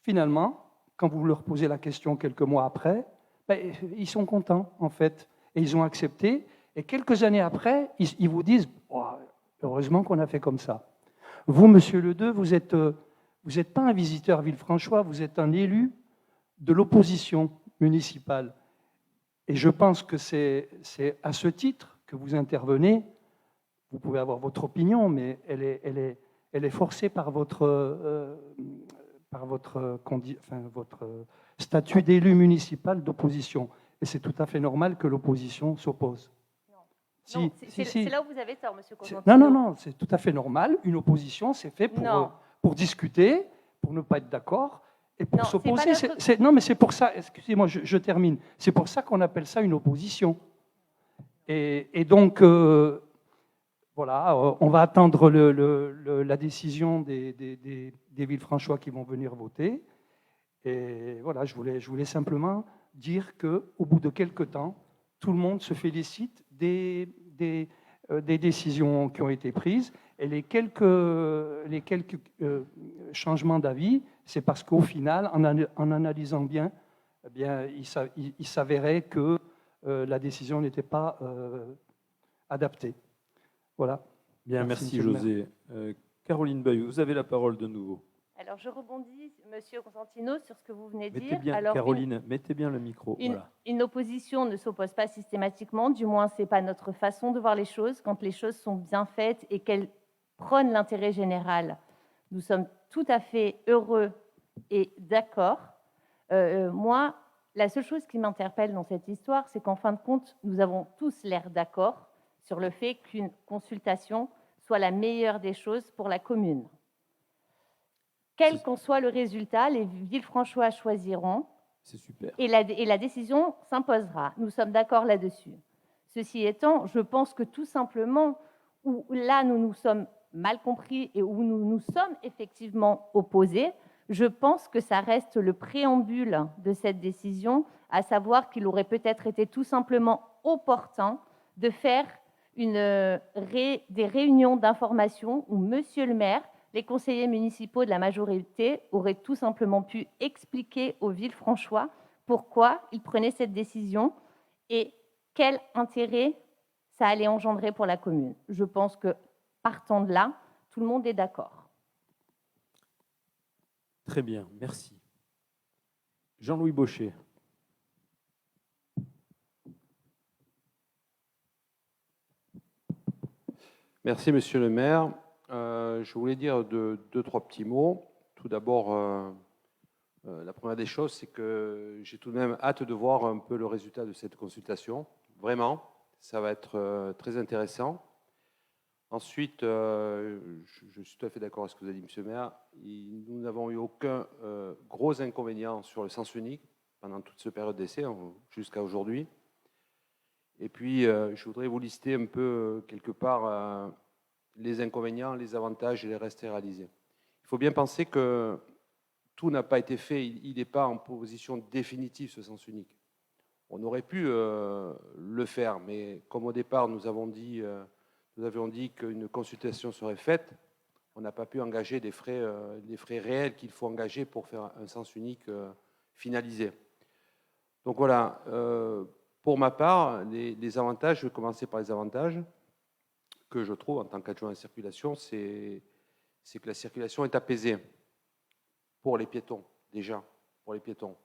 finalement, quand vous leur posez la question quelques mois après, ben, ils sont contents, en fait, et ils ont accepté, et quelques années après, ils vous disent oh, « heureusement qu'on a fait comme ça ». Vous, monsieur Ledeux, vous n'êtes pas un visiteur villefranchois, vous êtes un élu de l'opposition municipale. Et je pense que c'est à ce titre que vous intervenez. Vous pouvez avoir votre opinion, mais elle est forcée par votre statut d'élu municipal d'opposition. Et c'est tout à fait normal que l'opposition s'oppose. Non, c'est là où vous avez tort, monsieur Cosentino. Non, c'est tout à fait normal. Une opposition, c'est fait pour discuter, pour ne pas être d'accord et pour s'opposer. Non, mais c'est pour ça, excusez-moi, je termine. C'est pour ça qu'on appelle ça une opposition. Et donc, voilà, on va attendre la décision des Villefranchois qui vont venir voter. Et voilà, je voulais simplement dire qu'au bout de quelques temps, tout le monde se félicite des décisions qui ont été prises. Et les quelques changements d'avis, c'est parce qu'au final, en analysant bien, eh bien il s'avérait que la décision n'était pas adaptée. Voilà. Bien, merci José. Caroline Bayeux, vous avez la parole de nouveau. Alors, je rebondis, monsieur Cosentino, sur ce que vous venez de mettez dire. Bien, alors, Caroline, mettez bien le micro. Une opposition ne s'oppose pas systématiquement, du moins, ce n'est pas notre façon de voir les choses. Quand les choses sont bien faites et qu'elles prônent l'intérêt général, nous sommes tout à fait heureux et d'accord. Moi, la seule chose qui m'interpelle dans cette histoire, c'est qu'en fin de compte, nous avons tous l'air d'accord sur le fait qu'une consultation soit la meilleure des choses pour la commune. Quel qu'en soit le résultat, les Villefranchois choisiront. C'est super. Et la décision s'imposera. Nous sommes d'accord là-dessus. Ceci étant, je pense que tout simplement, où là nous nous sommes mal compris et où nous nous sommes effectivement opposés, je pense que ça reste le préambule de cette décision, à savoir qu'il aurait peut-être été tout simplement opportun de faire des réunions d'information où Monsieur le maire, les conseillers municipaux de la majorité auraient tout simplement pu expliquer aux Villefranchois pourquoi ils prenaient cette décision et quel intérêt ça allait engendrer pour la commune. Je pense que, partant de là, tout le monde est d'accord. Très bien, merci. Jean-Louis Baucher. Merci, monsieur le maire. Je voulais dire deux, trois petits mots. Tout d'abord, la première des choses, c'est que j'ai tout de même hâte de voir un peu le résultat de cette consultation. Vraiment, ça va être très intéressant. Ensuite, je suis tout à fait d'accord avec ce que vous avez dit, monsieur le maire. Nous n'avons eu aucun gros inconvénient sur le sens unique pendant toute cette période d'essai, jusqu'à aujourd'hui. Et puis, je voudrais vous lister un peu, quelque part, les inconvénients, les avantages et les restes réalisés. Il faut bien penser que tout n'a pas été fait, il n'est pas en position définitive, ce sens unique. On aurait pu le faire, mais comme au départ, nous avions dit qu'une consultation serait faite, on n'a pas pu engager les frais réels qu'il faut engager pour faire un sens unique finalisé. Donc voilà, pour ma part, les avantages, je vais commencer par les avantages que je trouve en tant qu'adjoint à la circulation, c'est que la circulation est apaisée pour les piétons, déjà, pour les piétons.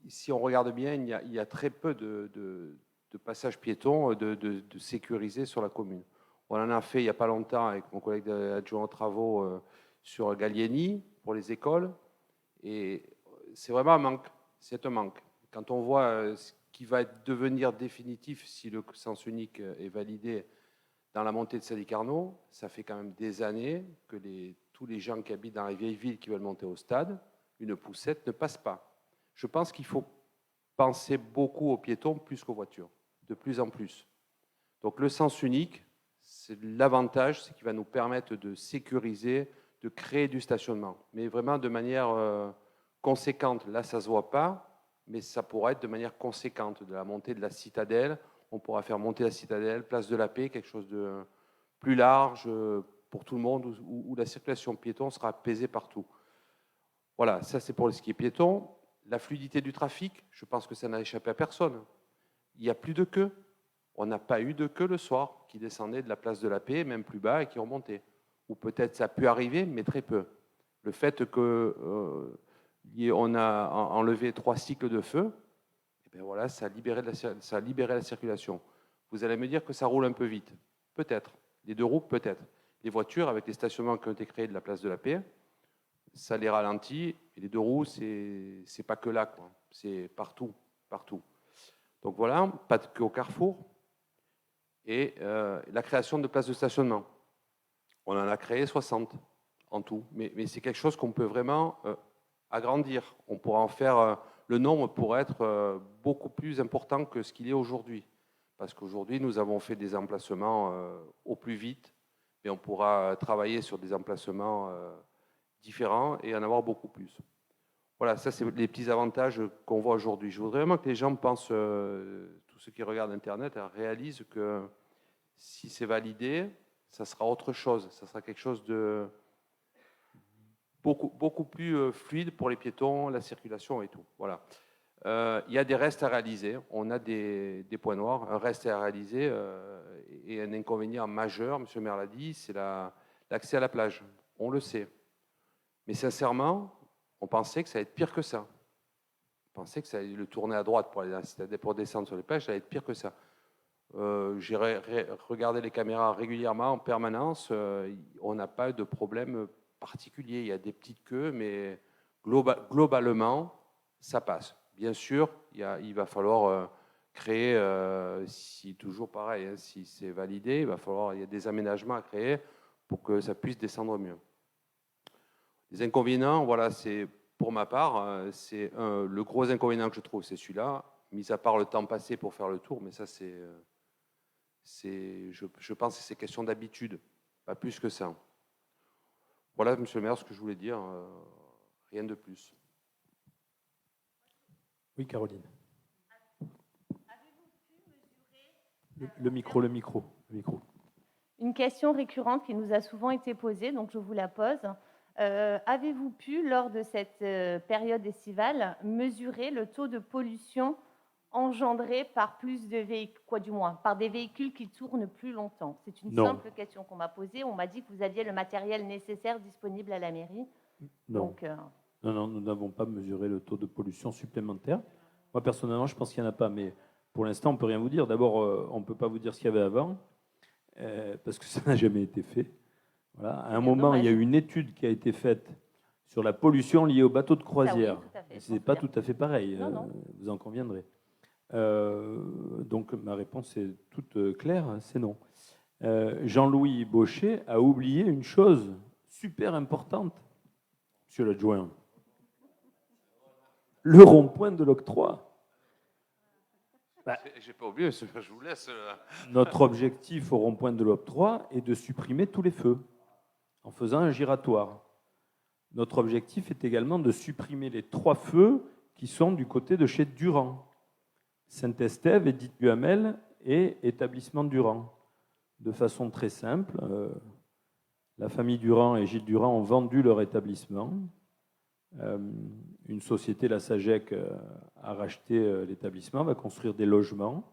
Si on regarde bien, il y a très peu de passages piétons de sécurisés sur la commune. On en a fait il n'y a pas longtemps avec mon collègue adjoint aux travaux sur Gallieni, pour les écoles, et c'est vraiment un manque, c'est un manque. Quand on voit ce qui va devenir définitif si le sens unique est validé dans la montée de Sadi-Carnot, ça fait quand même des années que tous les gens qui habitent dans les vieilles villes qui veulent monter au stade, une poussette ne passe pas. Je pense qu'il faut penser beaucoup aux piétons plus qu'aux voitures, de plus en plus. Donc le sens unique, c'est l'avantage, c'est qu'il va nous permettre de sécuriser, de créer du stationnement, mais vraiment de manière conséquente. Là, ça ne se voit pas, mais ça pourra être de manière conséquente. De la montée de la citadelle, on pourra faire monter la citadelle, place de la Paix, quelque chose de plus large pour tout le monde, où la circulation piéton sera apaisée partout. Voilà, ça c'est pour ce qui est piéton. La fluidité du trafic, je pense que ça n'a échappé à personne. Il n'y a plus de queue. On n'a pas eu de queue le soir qui descendait de la place de la Paix, même plus bas, et qui remontait. Ou peut-être ça a pu arriver, mais très peu. Le fait que on a enlevé 3 cycles de feu, et bien voilà, ça a libéré la circulation. Vous allez me dire que ça roule un peu vite. Peut-être. Les deux roues, peut-être. Les voitures, avec les stationnements qui ont été créés de la place de la Paix, ça les ralentit. Et les deux roues, c'est pas que là, quoi. C'est partout, partout. Donc voilà, pas que au carrefour. Et la création de places de stationnement. On en a créé 60 en tout. Mais c'est quelque chose qu'on peut vraiment agrandir. On pourra en faire, le nombre pourrait être beaucoup plus important que ce qu'il est aujourd'hui. Parce qu'aujourd'hui, nous avons fait des emplacements au plus vite, mais on pourra travailler sur des emplacements différents et en avoir beaucoup plus. Voilà, ça c'est les petits avantages qu'on voit aujourd'hui. Je voudrais vraiment que les gens pensent, tous ceux qui regardent Internet, réalisent que si c'est validé, ça sera autre chose. Ça sera quelque chose de beaucoup plus fluide pour les piétons, la circulation et tout. Voilà. Il y a des restes à réaliser. On a des points noirs. Un reste à réaliser et un inconvénient majeur, M. le maire l'a dit, c'est l'accès à la plage. On le sait. Mais sincèrement, on pensait que ça allait être pire que ça. On pensait que ça allait le tourner à droite pour descendre sur les plages, ça allait être pire que ça. J'ai regardé les caméras régulièrement, en permanence. On n'a pas de problème particulier. Il y a des petites queues, mais globalement, ça passe. Bien sûr, il va falloir créer, si toujours pareil, hein, si c'est validé, il y a des aménagements à créer pour que ça puisse descendre mieux. Les inconvénients, voilà, c'est pour ma part, c'est le gros inconvénient que je trouve, c'est celui-là, mis à part le temps passé pour faire le tour, mais ça c'est je pense que c'est question d'habitude, pas plus que ça. Voilà, monsieur le maire, ce que je voulais dire, rien de plus. Oui, Caroline. Le micro. Une question récurrente qui nous a souvent été posée, donc je vous la pose. Avez-vous pu, lors de cette période estivale, mesurer le taux de pollution engendré par plus de véhicules, par des véhicules qui tournent plus longtemps? C'est une simple question qu'on m'a posée. On m'a dit que vous aviez le matériel nécessaire disponible à la mairie. Non. Donc, Non, nous n'avons pas mesuré le taux de pollution supplémentaire. Moi, personnellement, je pense qu'il n'y en a pas, mais pour l'instant, on ne peut rien vous dire. D'abord, on ne peut pas vous dire ce qu'il y avait avant, parce que ça n'a jamais été fait. Voilà. À un moment, il y a eu une étude qui a été faite sur la pollution liée aux bateaux de croisière. Ce n'est pas tout à fait pareil, vous en conviendrez. Donc, ma réponse est toute claire, c'est non. Jean-Louis Baucher a oublié une chose super importante, monsieur l'adjoint. Le rond-point de l'octroi. J'ai pas oublié, je vous laisse. Notre objectif au rond-point de l'octroi est de supprimer tous les feux en faisant un giratoire. Notre objectif est également de supprimer les 3 feux qui sont du côté de chez Durand. Saint-Estève, Édith Duhamel et établissement Durand. De façon très simple, la famille Durand et Gilles Durand ont vendu leur établissement. Une société, la Sagec, a racheté l'établissement, va construire des logements,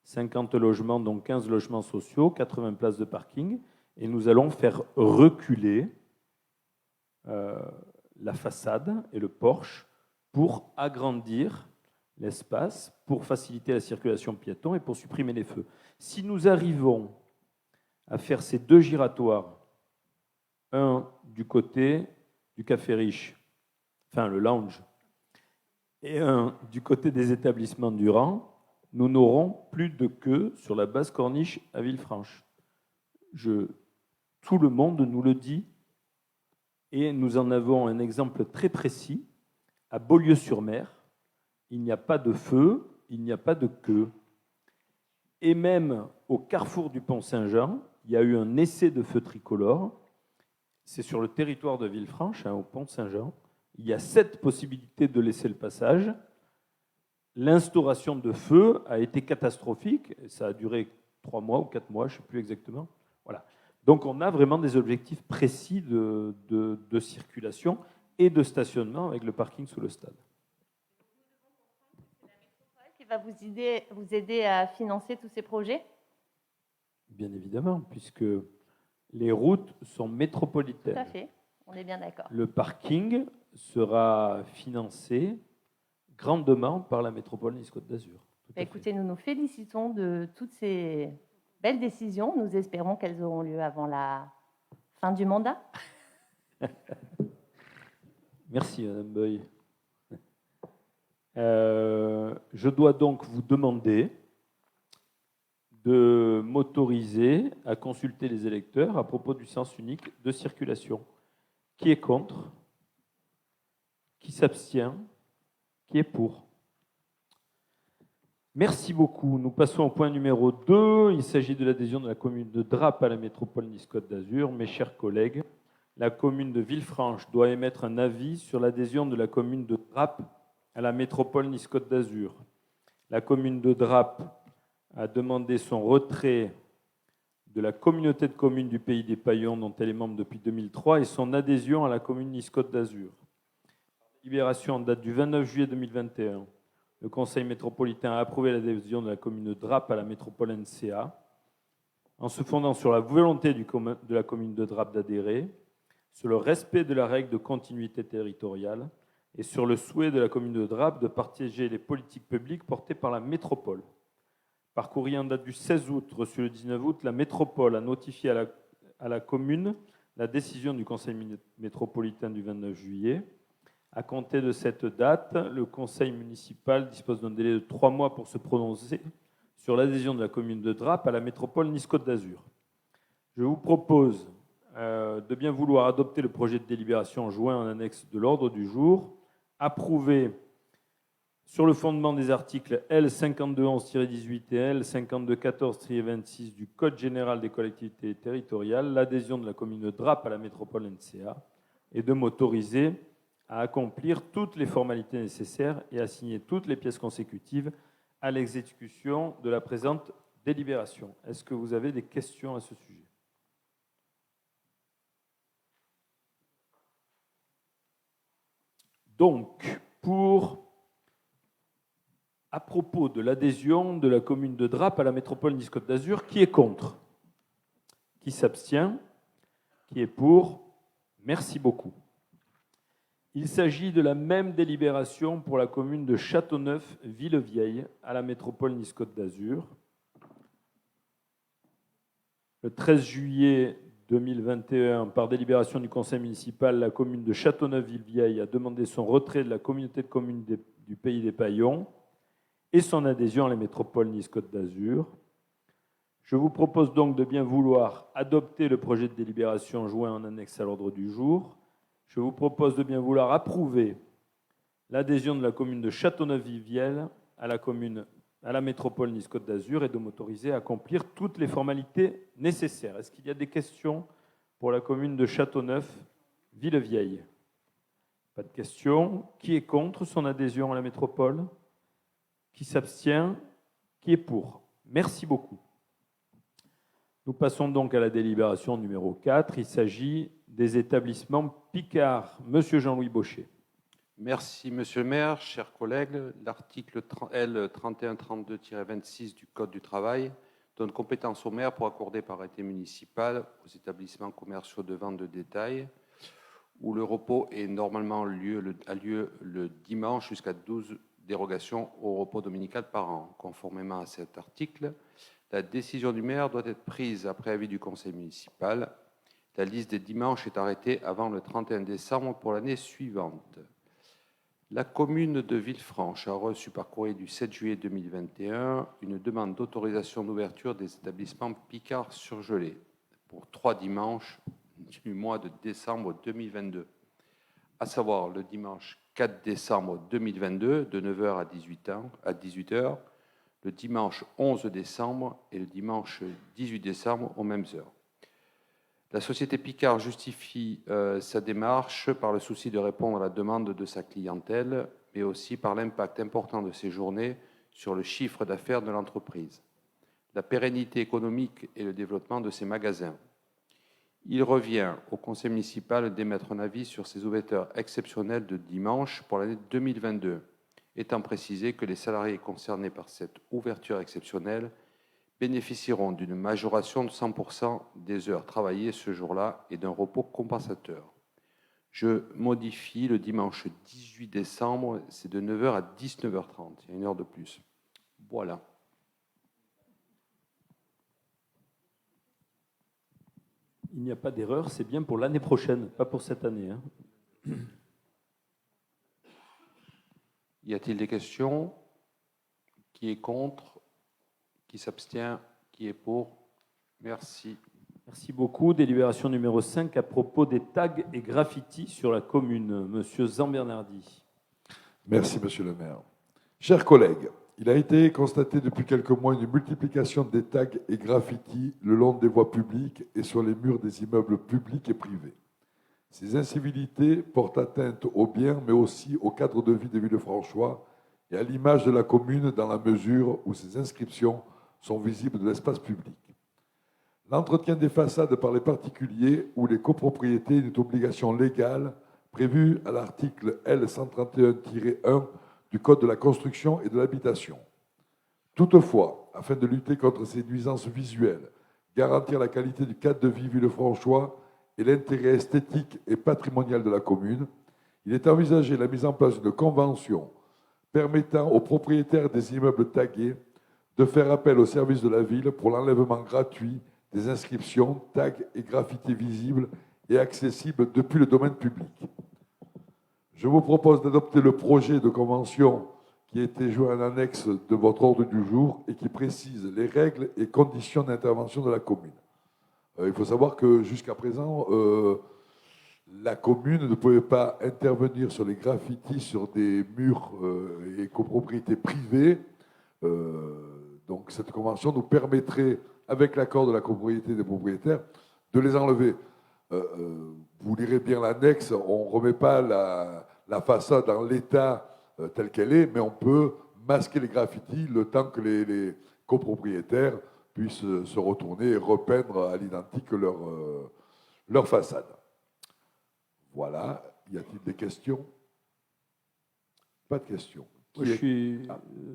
50 logements, dont 15 logements sociaux, 80 places de parking, et nous allons faire reculer la façade et le porche pour agrandir l'espace, pour faciliter la circulation piéton et pour supprimer les feux. Si nous arrivons à faire ces 2 giratoires, un du côté du Café Riche, enfin le lounge, et un du côté des établissements Durand, nous n'aurons plus de queue sur la basse corniche à Villefranche. Tout le monde nous le dit, et nous en avons un exemple très précis. À Beaulieu-sur-Mer, il n'y a pas de feu, il n'y a pas de queue. Et même au carrefour du Pont-Saint-Jean, il y a eu un essai de feu tricolore. C'est sur le territoire de Villefranche, au Pont-Saint-Jean. Il y a 7 possibilités de laisser le passage. L'instauration de feu a été catastrophique. Ça a duré 3 mois ou 4 mois, je ne sais plus exactement. Voilà. Donc on a vraiment des objectifs précis de circulation et de stationnement avec le parking sous le stade. C'est la métropole qui va vous aider à financer tous ces projets? Bien évidemment, puisque les routes sont métropolitaines. Tout à fait, on est bien d'accord. Le parking sera financé grandement par la métropole Nice-Côte d'Azur. Écoutez, nous nous félicitons de toutes ces belles décisions. Nous espérons qu'elles auront lieu avant la fin du mandat. Merci, Madame Boy. Je dois donc vous demander de m'autoriser à consulter les électeurs à propos du sens unique de circulation. Qui est contre? Qui s'abstient? Qui est pour? Merci beaucoup. Nous passons au point numéro 2. Il s'agit de l'adhésion de la commune de Drappe à la métropole Nice-Côte d'Azur. Mes chers collègues, la commune de Villefranche doit émettre un avis sur l'adhésion de la commune de Drappe à la métropole Nice-Côte d'Azur. La commune de Drappe a demandé son retrait de la communauté de communes du Pays des Paillons, dont elle est membre depuis 2003, et son adhésion à la commune Nice-Côte d'Azur. Libération en date du 29 juillet 2021. Le Conseil métropolitain a approuvé l'adhésion de la commune de Drappe à la métropole NCA, en se fondant sur la volonté de la commune de Drappe d'adhérer, sur le respect de la règle de continuité territoriale et sur le souhait de la commune de Drappe de partager les politiques publiques portées par la métropole. Par courrier en date du 16 août, reçu le 19 août, la métropole a notifié à la commune la décision du Conseil métropolitain du 29 juillet. À compter de cette date, le Conseil municipal dispose d'un délai de 3 mois pour se prononcer sur l'adhésion de la commune de Drappe à la métropole Nice-Côte d'Azur. Je vous propose de bien vouloir adopter le projet de délibération joint en annexe de l'ordre du jour, approuver sur le fondement des articles L. 5211-18 et L. 5214-26 du Code général des collectivités territoriales, l'adhésion de la commune de Draps à la métropole NCA et de m'autoriser à accomplir toutes les formalités nécessaires et à signer toutes les pièces consécutives à l'exécution de la présente délibération. Est-ce que vous avez des questions à ce sujet? Donc, à propos de l'adhésion de la commune de Draps à la métropole Nice-Côte d'Azur, qui est contre? Qui s'abstient? Qui est pour? Merci beaucoup. Il s'agit de la même délibération pour la commune de Châteauneuf-Villevieille à la métropole Nice-Côte d'Azur. Le 13 juillet 2021, par délibération du conseil municipal, la commune de Châteauneuf-Villevieille a demandé son retrait de la communauté de communes du Pays des Paillons et son adhésion à la métropole Nice-Côte d'Azur. Je vous propose donc de bien vouloir adopter le projet de délibération joint en annexe à l'ordre du jour. Je vous propose de bien vouloir approuver l'adhésion de la commune de Châteauneuf-Villevieille à la métropole Nice-Côte d'Azur et de m'autoriser à accomplir toutes les formalités nécessaires. Est-ce qu'il y a des questions pour la commune de Châteauneuf-Villevieille? Pas de questions. Qui est contre son adhésion à la métropole? Qui s'abstient? Qui est pour? Merci beaucoup. Nous passons donc à la délibération numéro 4. Il s'agit des établissements Picard. Monsieur Jean-Louis Baucher. Merci, Monsieur le maire. Chers collègues, l'article L 3132-26 du Code du travail donne compétence au maire pour accorder par arrêté municipal aux établissements commerciaux de vente de détail où le repos est normalement a lieu le dimanche jusqu'à 12 dérogations au repos dominical par an. Conformément à cet article, la décision du maire doit être prise après avis du conseil municipal. La liste des dimanches est arrêtée avant le 31 décembre pour l'année suivante. La commune de Villefranche a reçu par courrier du 7 juillet 2021 une demande d'autorisation d'ouverture des établissements Picard surgelés pour 3 dimanches du mois de décembre 2022, à savoir le dimanche 4 décembre 2022 de 9h à 18h, le dimanche 11 décembre et le dimanche 18 décembre aux mêmes heures. La société Picard justifie sa démarche par le souci de répondre à la demande de sa clientèle, mais aussi par l'impact important de ces journées sur le chiffre d'affaires de l'entreprise, la pérennité économique et le développement de ses magasins. Il revient au conseil municipal d'émettre un avis sur ces ouvertures exceptionnelles de dimanche pour l'année 2022, étant précisé que les salariés concernés par cette ouverture exceptionnelle bénéficieront d'une majoration de 100% des heures travaillées ce jour-là et d'un repos compensateur. Je modifie le dimanche 18 décembre, c'est de 9h à 19h30, il y a une heure de plus. Voilà. Il n'y a pas d'erreur, c'est bien pour l'année prochaine, pas pour cette année. Y a-t-il des questions? Qui est contre? Qui s'abstient? Qui est pour? Merci. Merci beaucoup. Délibération numéro 5 à propos des tags et graffitis sur la commune. Monsieur Zambernardi. Merci, monsieur le maire. Chers collègues, il a été constaté depuis quelques mois une multiplication des tags et graffitis le long des voies publiques et sur les murs des immeubles publics et privés. Ces incivilités portent atteinte aux biens, mais aussi au cadre de vie des Villefranchois et à l'image de la commune dans la mesure où ces inscriptions sont visibles de l'espace public. L'entretien des façades par les particuliers ou les copropriétés est une obligation légale prévue à l'article L 131-1 du Code de la construction et de l'habitation. Toutefois, afin de lutter contre ces nuisances visuelles, garantir la qualité du cadre de vie villefranchois et l'intérêt esthétique et patrimonial de la commune, il est envisagé la mise en place d'une convention permettant aux propriétaires des immeubles tagués de faire appel au service de la ville pour l'enlèvement gratuit des inscriptions, tags et graffitis visibles et accessibles depuis le domaine public. Je vous propose d'adopter le projet de convention qui a été joint en annexe de votre ordre du jour et qui précise les règles et conditions d'intervention de la commune. Il faut savoir que jusqu'à présent, la commune ne pouvait pas intervenir sur les graffitis sur des murs et copropriétés privées. Donc cette convention nous permettrait, avec l'accord de la copropriété des propriétaires, de les enlever. Vous lirez bien l'annexe, on ne remet pas la façade dans l'état tel qu'elle est, mais on peut masquer les graffitis le temps que les copropriétaires puissent se retourner et repeindre à l'identique leur façade. Voilà. Y a-t-il des questions? Pas de questions. Moi, je suis,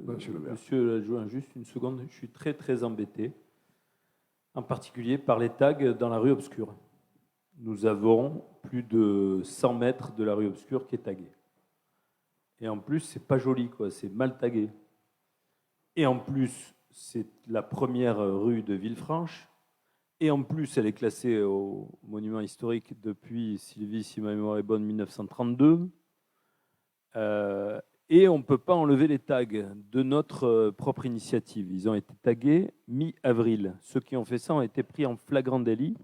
Monsieur le maire. Monsieur l'adjoint, juste une seconde, je suis très très embêté, en particulier par les tags dans la rue obscure. Nous avons plus de 100 mètres de la rue obscure qui est taguée. Et en plus, c'est pas joli, quoi, c'est mal tagué. Et en plus, c'est la première rue de Villefranche. Et en plus, elle est classée au monument historique depuis, Sylvie, si ma mémoire est bonne, 1932. Et on ne peut pas enlever les tags de notre propre initiative. Ils ont été tagués mi-avril. Ceux qui ont fait ça ont été pris en flagrant délit.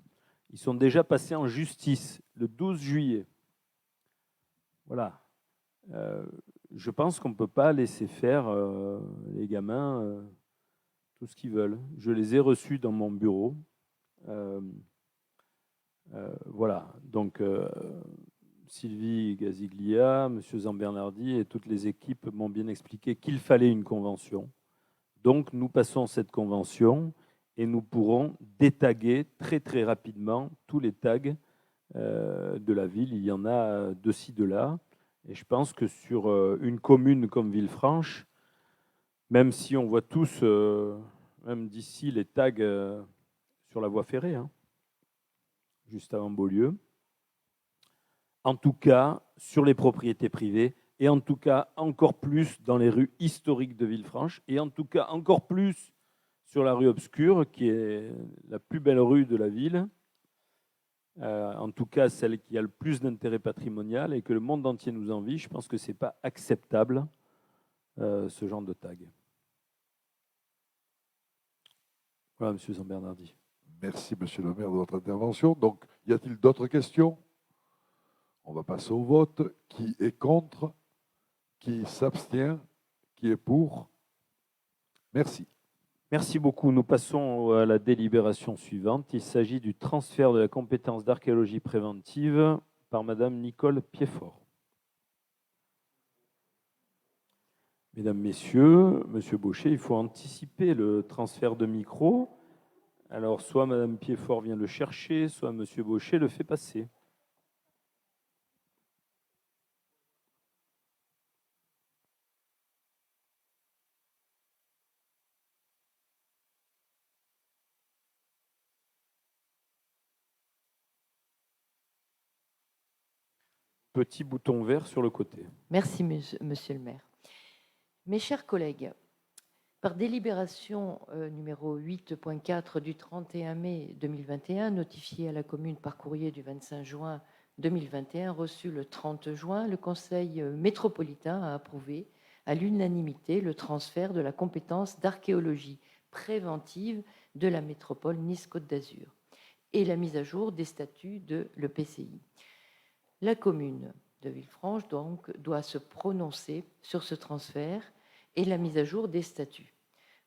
Ils sont déjà passés en justice le 12 juillet. Voilà. Je pense qu'on ne peut pas laisser faire les gamins tout ce qu'ils veulent. Je les ai reçus dans mon bureau. Voilà. Donc, Sylvie Gaziglia, M. Zambernardi et toutes les équipes m'ont bien expliqué qu'il fallait une convention. Donc, nous passons cette convention et nous pourrons détaguer très très rapidement tous les tags de la ville. Il y en a de ci, de là. Et je pense que sur une commune comme Villefranche, même si on voit tous, même d'ici, les tags sur la voie ferrée, hein, juste avant Beaulieu, en tout cas sur les propriétés privées, et en tout cas encore plus dans les rues historiques de Villefranche, et en tout cas encore plus sur la rue obscure, qui est la plus belle rue de la ville, en tout cas celle qui a le plus d'intérêt patrimonial et que le monde entier nous envie. Je pense que ce n'est pas acceptable, ce genre de tag. Voilà, M. Zambernardi. Merci, monsieur le maire, de votre intervention. Donc, y a-t-il d'autres questions? On va passer au vote. Qui est contre? Qui s'abstient? Qui est pour? Merci. Merci beaucoup. Nous passons à la délibération suivante. Il s'agit du transfert de la compétence d'archéologie préventive par Madame Nicole Piéfort. Mesdames, Messieurs, Monsieur Baucher, il faut anticiper le transfert de micro. Alors, soit Madame Piéfort vient le chercher, soit Monsieur Baucher le fait passer. Petit bouton vert sur le côté. Merci, monsieur le maire. Mes chers collègues, par délibération numéro 8.4 du 31 mai 2021, notifiée à la commune par courrier du 25 juin 2021, reçu le 30 juin, le Conseil métropolitain a approuvé à l'unanimité le transfert de la compétence d'archéologie préventive de la métropole Nice-Côte d'Azur et la mise à jour des statuts de l'EPCI. La commune de Villefranche donc doit se prononcer sur ce transfert et la mise à jour des statuts.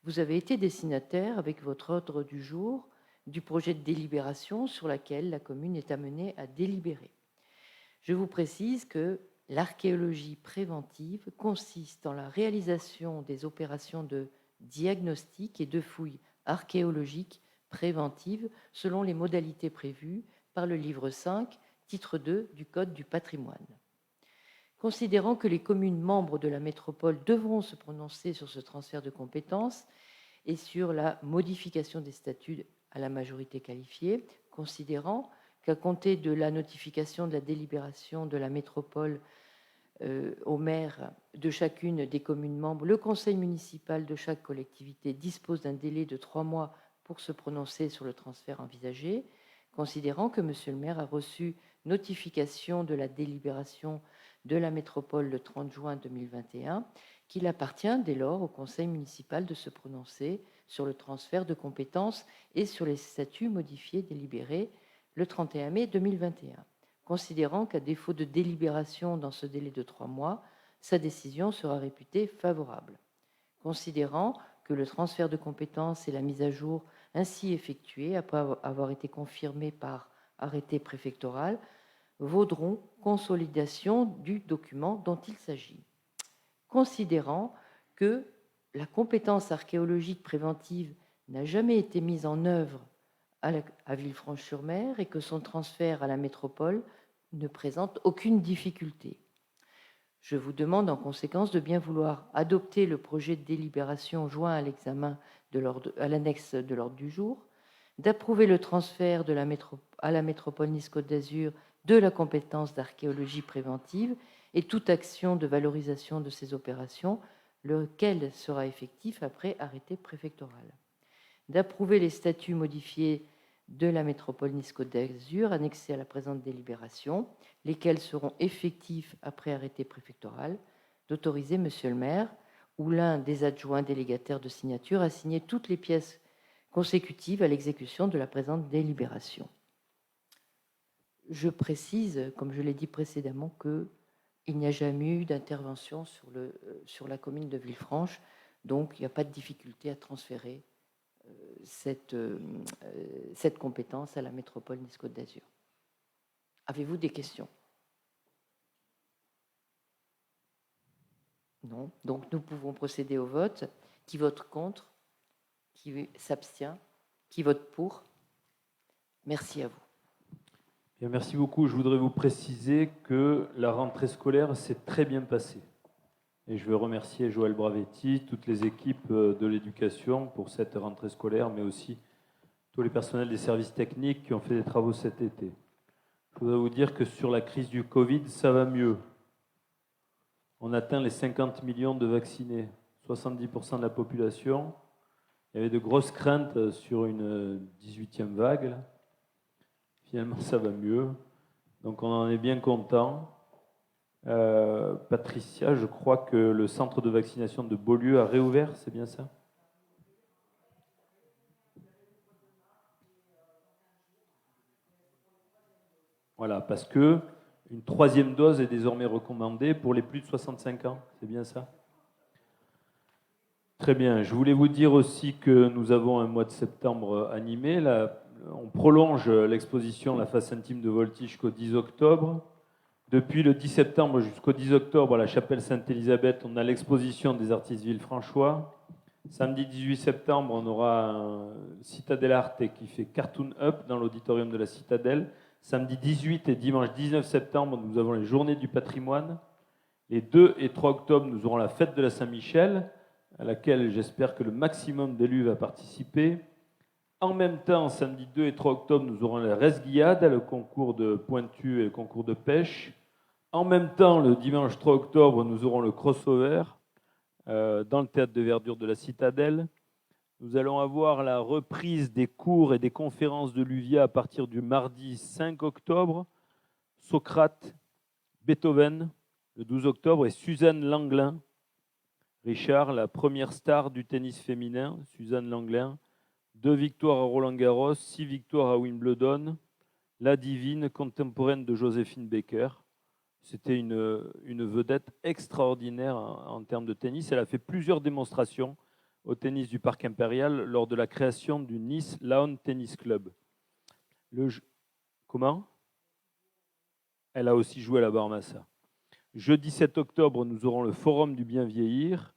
Vous avez été destinataire avec votre ordre du jour du projet de délibération sur laquelle la commune est amenée à délibérer. Je vous précise que l'archéologie préventive consiste en la réalisation des opérations de diagnostic et de fouilles archéologiques préventives selon les modalités prévues par le livre 5, titre 2 du Code du patrimoine. Considérant que les communes membres de la métropole devront se prononcer sur ce transfert de compétences et sur la modification des statuts à la majorité qualifiée, considérant qu'à compter de la notification de la délibération de la métropole au maire de chacune des communes membres, le conseil municipal de chaque collectivité dispose d'un délai de 3 mois pour se prononcer sur le transfert envisagé, considérant que monsieur le maire a reçu notification de la délibération de la métropole le 30 juin 2021, qu'il appartient dès lors au conseil municipal de se prononcer sur le transfert de compétences et sur les statuts modifiés délibérés le 31 mai 2021. considérant qu'à défaut de délibération dans ce délai de 3 mois, sa décision sera réputée favorable. Considérant que le transfert de compétences et la mise à jour ainsi effectuée, après avoir été confirmée par arrêté préfectoral, vaudront consolidation du document dont il s'agit. Considérant que la compétence archéologique préventive n'a jamais été mise en œuvre à Villefranche-sur-Mer et que son transfert à la métropole ne présente aucune difficulté. Je vous demande en conséquence de bien vouloir adopter le projet de délibération joint à l'examen à l'annexe de l'ordre du jour, d'approuver le transfert à la métropole Nice-Côte d'Azur de la compétence d'archéologie préventive et toute action de valorisation de ces opérations, lequel sera effectif après arrêté préfectoral. D'approuver les statuts modifiés de la métropole Nice-Côte d'Azur annexés à la présente délibération, lesquels seront effectifs après arrêté préfectoral, d'autoriser Monsieur le maire ou l'un des adjoints délégataires de signature à signer toutes les pièces consécutives à l'exécution de la présente délibération. Je précise, comme je l'ai dit précédemment, qu'il n'y a jamais eu d'intervention sur la commune de Villefranche, donc il n'y a pas de difficulté à transférer cette compétence à la métropole Nice-Côte d'Azur. Avez-vous des questions? Non. Donc nous pouvons procéder au vote. Qui vote contre? Qui s'abstient? Qui vote pour? Merci à vous. Bien, merci beaucoup. Je voudrais vous préciser que la rentrée scolaire s'est très bien passée. Et je veux remercier Joël Bravetti, toutes les équipes de l'éducation pour cette rentrée scolaire, mais aussi tous les personnels des services techniques qui ont fait des travaux cet été. Je voudrais vous dire que sur la crise du Covid, ça va mieux. On atteint les 50 millions de vaccinés, 70% de la population. Il y avait de grosses craintes sur une 18e vague. Là. Finalement, ça va mieux. Donc on en est bien content. Patricia, je crois que le centre de vaccination de Beaulieu a réouvert, c'est bien ça? Voilà, parce que une 3e dose est désormais recommandée pour les plus de 65 ans, c'est bien ça? Très bien. Je voulais vous dire aussi que nous avons un mois de septembre animé. Là, on prolonge l'exposition La face intime de Voltige jusqu'au 10 octobre. Depuis le 10 septembre jusqu'au 10 octobre, à la chapelle Sainte-Élisabeth, on a l'exposition des artistes villefranchois. Samedi 18 septembre, on aura un Citadel Arte qui fait Cartoon Up dans l'auditorium de la Citadelle. Samedi 18 et dimanche 19 septembre, nous avons les Journées du patrimoine. Les 2 et 3 octobre, nous aurons la fête de la Saint-Michel, à laquelle j'espère que le maximum d'élus va participer. En même temps, samedi 2 et 3 octobre, nous aurons la Resguillade, le concours de pointu et le concours de pêche. En même temps, le dimanche 3 octobre, nous aurons le crossover dans le théâtre de verdure de la Citadelle. Nous allons avoir la reprise des cours et des conférences de l'UVIA à partir du mardi 5 octobre. Socrate, Beethoven, le 12 octobre, et Suzanne Langlin. Richard, la première star du tennis féminin, Suzanne Langlin. 2 victoires à Roland-Garros, 6 victoires à Wimbledon. La divine contemporaine de Joséphine Baker. C'était une vedette extraordinaire en termes de tennis. Elle a fait plusieurs démonstrations au tennis du Parc Impérial lors de la création du Nice Lawn Tennis Club. Comment? Elle a aussi joué à la Barmassa. Jeudi 7 octobre, nous aurons le Forum du bien vieillir.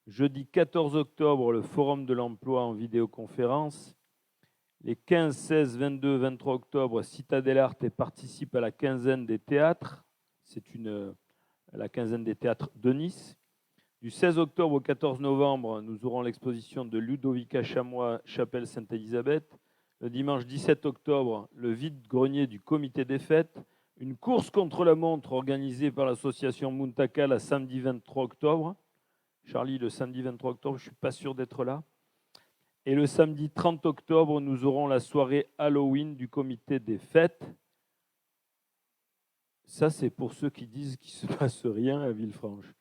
Jeudi 14 octobre, le Forum de l'emploi en vidéoconférence. Les 15, 16, 22, 23 octobre, Citadel Arte participe à la quinzaine des théâtres. C'est la quinzaine des théâtres de Nice. Du 16 octobre au 14 novembre, nous aurons l'exposition de Ludovica Chamois, chapelle Sainte-Élisabeth. Le dimanche 17 octobre, le vide-grenier du comité des fêtes. Une course contre la montre organisée par l'association Muntaka le samedi 23 octobre. Charlie, le samedi 23 octobre, je ne suis pas sûr d'être là. Et le samedi 30 octobre, nous aurons la soirée Halloween du comité des fêtes. Ça, c'est pour ceux qui disent qu'il ne se passe rien à Villefranche.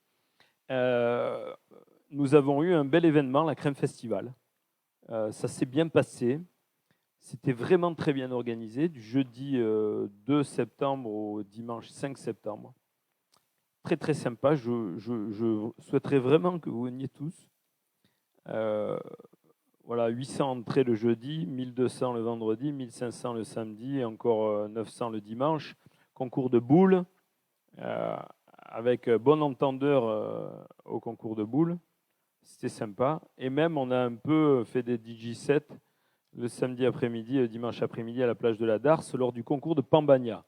Nous avons eu un bel événement, la Crème Festival. Ça s'est bien passé. C'était vraiment très bien organisé, du jeudi 2 septembre au dimanche 5 septembre. Très très sympa, je souhaiterais vraiment que vous veniez tous. Voilà, 800 entrées le jeudi, 1200 le vendredi, 1500 le samedi et encore 900 le dimanche. Concours de boules, avec bon entendeur au concours de boules. C'était sympa. Et même, on a un peu fait des DJ sets le samedi après-midi et le dimanche après-midi à la plage de la Darse lors du concours de Pambagna.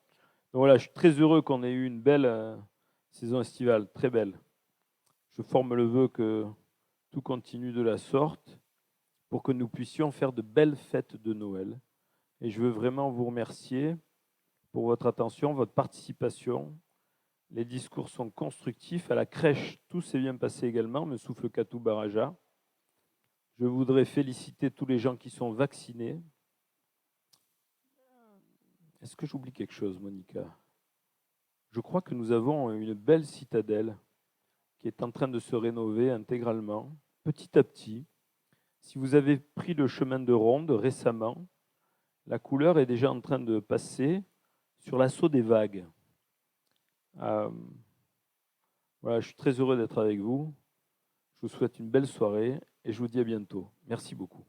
Donc voilà, je suis très heureux qu'on ait eu une belle saison estivale, très belle. Je forme le vœu que tout continue de la sorte pour que nous puissions faire de belles fêtes de Noël. Et je veux vraiment vous remercier pour votre attention, votre participation. Les discours sont constructifs. À la crèche, tout s'est bien passé également, me souffle Katou Baraja. Je voudrais féliciter tous les gens qui sont vaccinés. Est-ce que j'oublie quelque chose, Monica? Je crois que nous avons une belle citadelle qui est en train de se rénover intégralement, petit à petit. Si vous avez pris le chemin de ronde récemment, la couleur est déjà en train de passer sur l'assaut des vagues. Voilà, je suis très heureux d'être avec vous. Je vous souhaite une belle soirée et je vous dis à bientôt. Merci beaucoup.